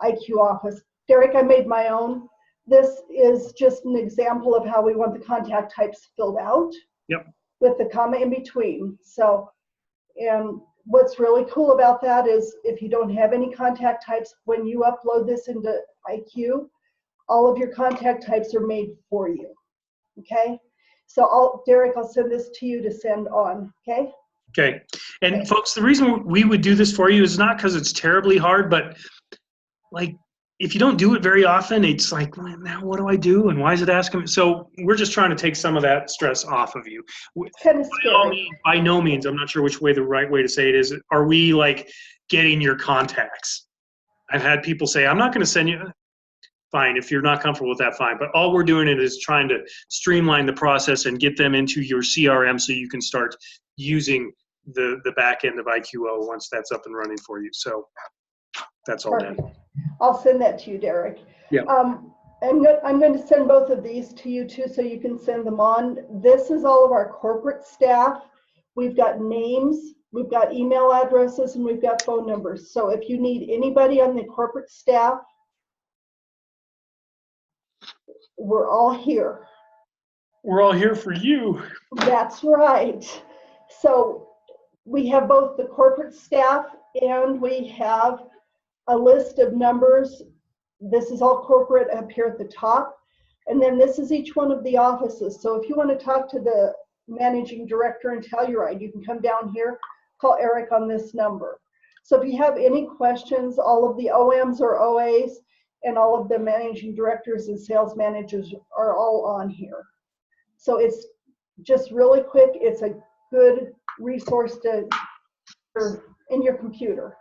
IQ office. Derek, I made my own. This is just an example of how we want the contact types filled out. Yep. With the comma in between. So, and what's really cool about that is if you don't have any contact types, when you upload this into IQ, all of your contact types are made for you. Okay? So Derek, I'll send this to you to send on. Okay? Okay. And folks, the reason we would do this for you is not because it's terribly hard, but like if you don't do it very often, it's like, well, now what do I do? And why is it asking me? So we're just trying to take some of that stress off of you. By no means, I'm not sure which way the right way to say it is. Are we like getting your contacts? I've had people say, I'm not going to send you. Fine. If you're not comfortable with that, fine. But all we're doing is trying to streamline the process and get them into your CRM so you can start using the back end of IQO once that's up and running for you. So that's all that. I'll send that to you, Derek. Yeah. I'm going to send both of these to you too, so you can send them on. This is all of our corporate staff. We've got names we've got email addresses, and we've got phone numbers. So if you need anybody on the corporate staff, we're all here. We're all here for you. That's right. So we have both the corporate staff and we have a list of numbers. This is all corporate up here at the top. And then this is each one of the offices. So if you want to talk to the managing director in Telluride, you can come down here, call Eric on this number. So if you have any questions, all of the OMs or OAs and all of the managing directors and sales managers are all on here. So it's just really quick. It's a good resource in your computer.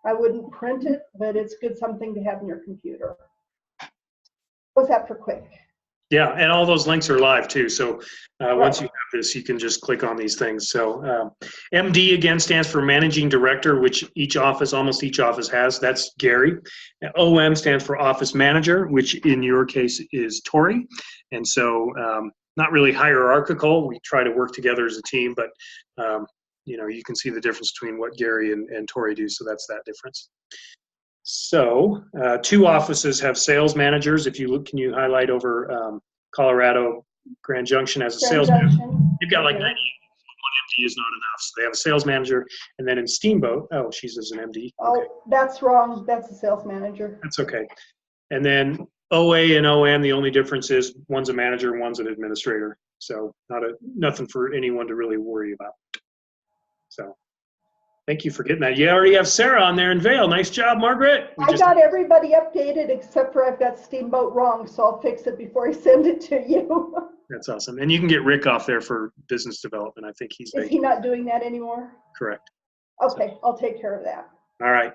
I wouldn't print it, but it's good something to have in your computer. What's that for quick? Yeah, and all those links are live too. So once you have this, you can just click on these things. So MD again stands for Managing Director, which almost each office has. That's Gary. OM stands for Office Manager, which in your case is Tori. And so not really hierarchical. We try to work together as a team, but you can see the difference between what Gary and Tori do. So that's that difference. So 2 offices have sales managers. If you look, can you highlight over Colorado Grand Junction as a sales manager? You've got like 90. One MD is not enough. So they have a sales manager. And then in Steamboat, oh, she's as an MD. Oh, okay. That's wrong. That's a sales manager. That's okay. And then OA and OM, the only difference is one's a manager and one's an administrator. So nothing for anyone to really worry about. So thank you for getting that. You already have Sarah on there in Vail. Nice job, Margaret. I got everybody updated except for I've got Steamboat wrong, so I'll fix it before I send it to you. That's awesome. And you can get Rick off there for business development. I think he's Is he not doing that anymore? Correct. Okay, I'll take care of that. All right.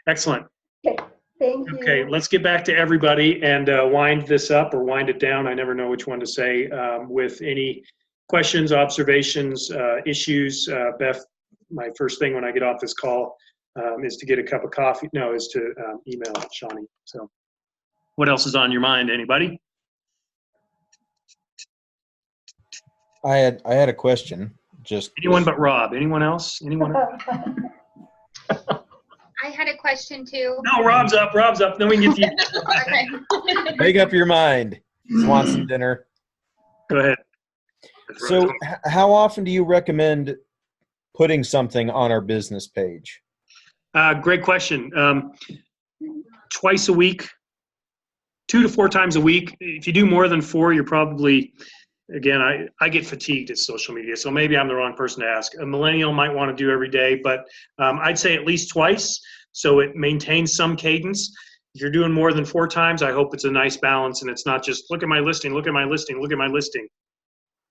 Excellent. Okay, thank you. Okay, let's get back to everybody and wind this up or wind it down. I never know which one to say. With any questions, observations, issues, Beth, my first thing when I get off this call is to get a cup of coffee. No, is to email Shawnee. So what else is on your mind? Anybody? I had a question. Just anyone but Rob. Anyone else? Anyone else? I had a question too. No, Rob's up. Rob's up. Then we can get you. Make up your mind. Swanson dinner. Go ahead. So how often do you recommend putting something on our business page? Great question. Twice a week, 2 to 4 times a week. If you do more than 4, you're probably, again, I get fatigued at social media, so maybe I'm the wrong person to ask. A millennial might want to do every day, but I'd say at least twice, so it maintains some cadence. If you're doing more than 4 times, I hope it's a nice balance and it's not just look at my listing, look at my listing, look at my listing.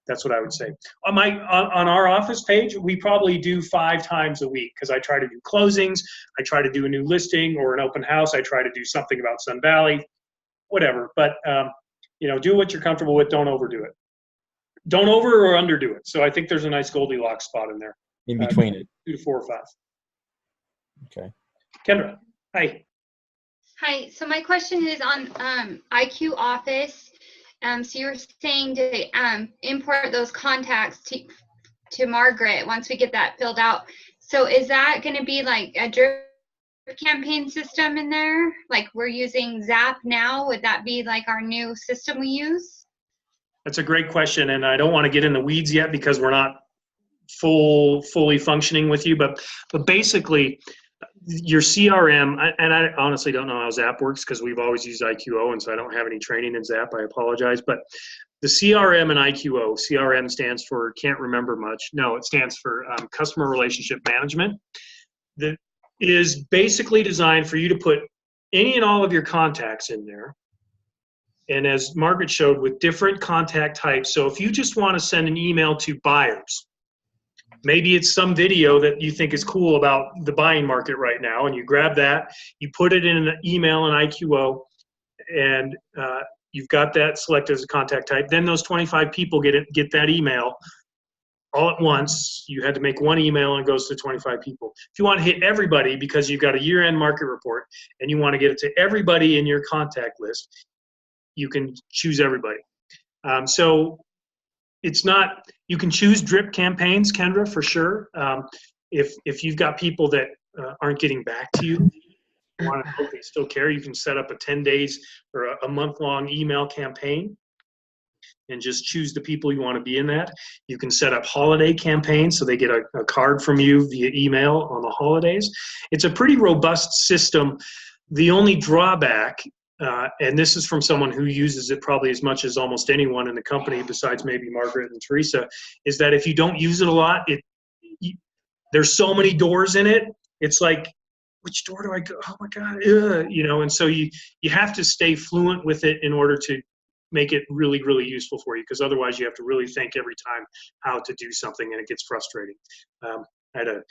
That's what I would say. On our office page, we probably do 5 times a week because I try to do closings, I try to do a new listing or an open house, I try to do something about Sun Valley, whatever. But do what you're comfortable with. Don't overdo it. Don't over or underdo it. So I think there's a nice Goldilocks spot in there. In between it. 2 to 4 or 5. Okay. Kendra, hi. Hi. So my question is on IQ Office. So you were saying to import those contacts to Margaret once we get that filled out. So is that going to be like a drip campaign system in there? Like we're using Zap now. Would that be like our new system we use? That's a great question, and I don't want to get in the weeds yet because we're not fully functioning with you. But basically, your CRM, and I honestly don't know how Zap works because we've always used IQO, and so I don't have any training in Zap. I apologize. But the CRM and IQO, CRM stands for can't remember much. No, it stands for Customer Relationship Management. That is basically designed for you to put any and all of your contacts in there. And as Margaret showed, with different contact types. So if you just want to send an email to buyers, maybe it's some video that you think is cool about the buying market right now, and you grab that, you put it in an email in IQO, and you've got that selected as a contact type. Then those 25 people get that email all at once. You had to make one email and it goes to 25 people. If you want to hit everybody because you've got a year-end market report and you want to get it to everybody in your contact list, you can choose everybody. So it's not, you can choose drip campaigns, Kendra, for sure. if you've got people that aren't getting back to you, want to hope they still care, you can set up a 10 days or a month-long email campaign and just choose the people you want to be in that. You can set up holiday campaigns so they get a card from you via email on the holidays. It's a pretty robust system. The only drawback, and this is from someone who uses it probably as much as almost anyone in the company besides maybe Margaret and Teresa, is that if you don't use it a lot, there's so many doors in it. It's like, which door do I go? Oh my God, and so you have to stay fluent with it in order to make it really, really useful for you, because otherwise you have to really think every time how to do something, and it gets frustrating. I had to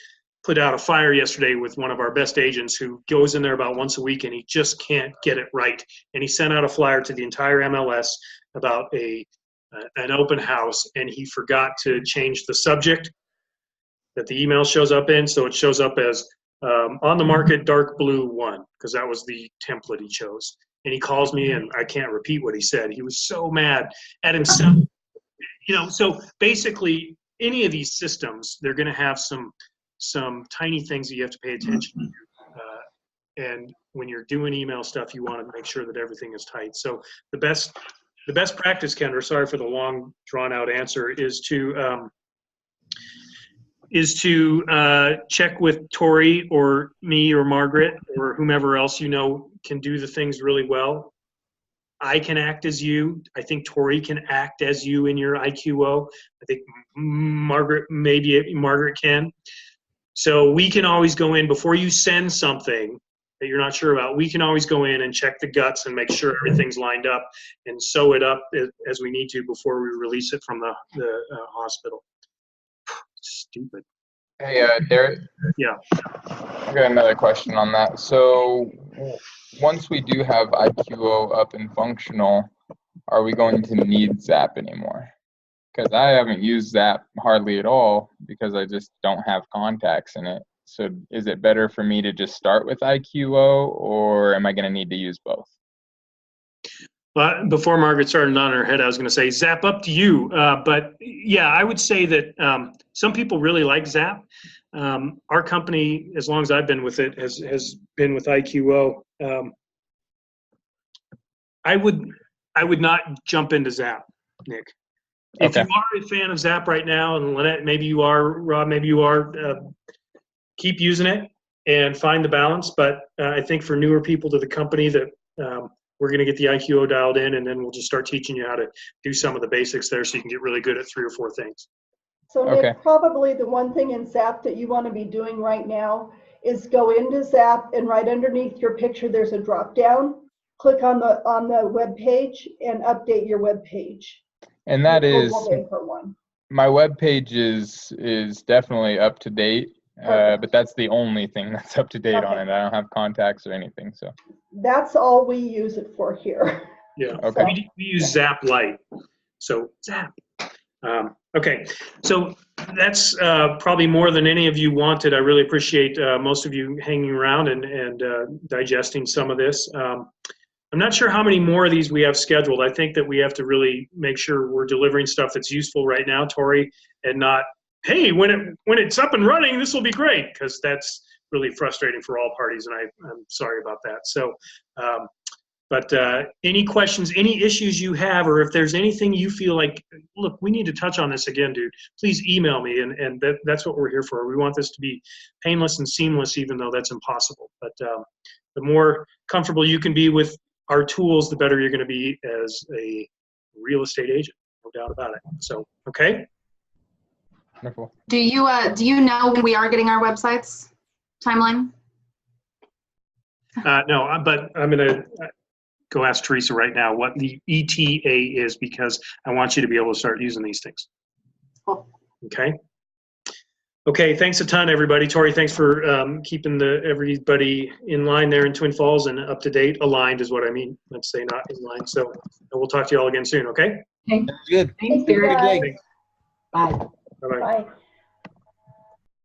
put out a fire yesterday with one of our best agents who goes in there about once a week, and he just can't get it right. And he sent out a flyer to the entire MLS about an open house, and he forgot to change the subject that the email shows up in, so it shows up as on the market dark blue 1, because that was the template he chose. And he calls me, and I can't repeat what he said. He was so mad at himself. So basically, any of these systems, they're going to have some tiny things that you have to pay attention to. And when you're doing email stuff, you want to make sure that everything is tight. So the best practice, Kendra, sorry for the long, drawn-out answer, is to check with Tori or me or Margaret or whomever else can do the things really well. I can act as you. I think Tori can act as you in your IQO. I think Margaret can. So we can always go in before you send something that you're not sure about. We can always go in and check the guts and make sure everything's lined up and sew it up as we need to before we release it from the hospital. Stupid. Hey, Derek. Yeah. I got another question on that. So once we do have IQO up and functional, are we going to need Zap anymore? Because I haven't used Zap hardly at all because I just don't have contacts in it. So is it better for me to just start with IQO, or am I going to need to use both? Well, before Margaret started nodding her head, I was going to say Zap, up to you. But yeah, I would say that some people really like Zap. Our company, as long as I've been with it, has been with IQO. I would not jump into Zap, Nick. If you are a fan of Zap right now, and Lynette, maybe you are, Rob, maybe you are, keep using it and find the balance. But I think for newer people to the company that we're going to get the IQO dialed in, and then we'll just start teaching you how to do some of the basics there so you can get really good at 3 or 4 things. So Nick, probably the one thing in Zap that you want to be doing right now is go into Zap, and right underneath your picture there's a drop down. Click on the web page and update your web page. And that is, my web page is definitely up to date. But that's the only thing that's up to date on it. I don't have contacts or anything, so. That's all we use it for here. Yeah. Okay. We use Zap Lite. So Zap. Okay. So that's probably more than any of you wanted. I really appreciate most of you hanging around and digesting some of this. I'm not sure how many more of these we have scheduled. I think that we have to really make sure we're delivering stuff that's useful right now, Tori, and not, hey, when it's up and running, this will be great, because that's really frustrating for all parties, and I'm sorry about that. So, but any questions, any issues you have, or if there's anything you feel like, look, we need to touch on this again, dude, please email me, and that's what we're here for. We want this to be painless and seamless, even though that's impossible. But the more comfortable you can be with our tools, the better you're going to be as a real estate agent, no doubt about it. So, okay. Wonderful. Do you know when we are getting our websites timeline? No, but I'm going to go ask Teresa right now what the ETA is, because I want you to be able to start using these things. Cool. Okay. Okay, thanks a ton, everybody. Tori, thanks for keeping everybody in line there in Twin Falls and up to date. Aligned is what I mean. Let's say not in line. So we'll talk to you all again soon, okay? Okay. Good. Thanks, Gary. Good day. Bye. Bye-bye. Bye.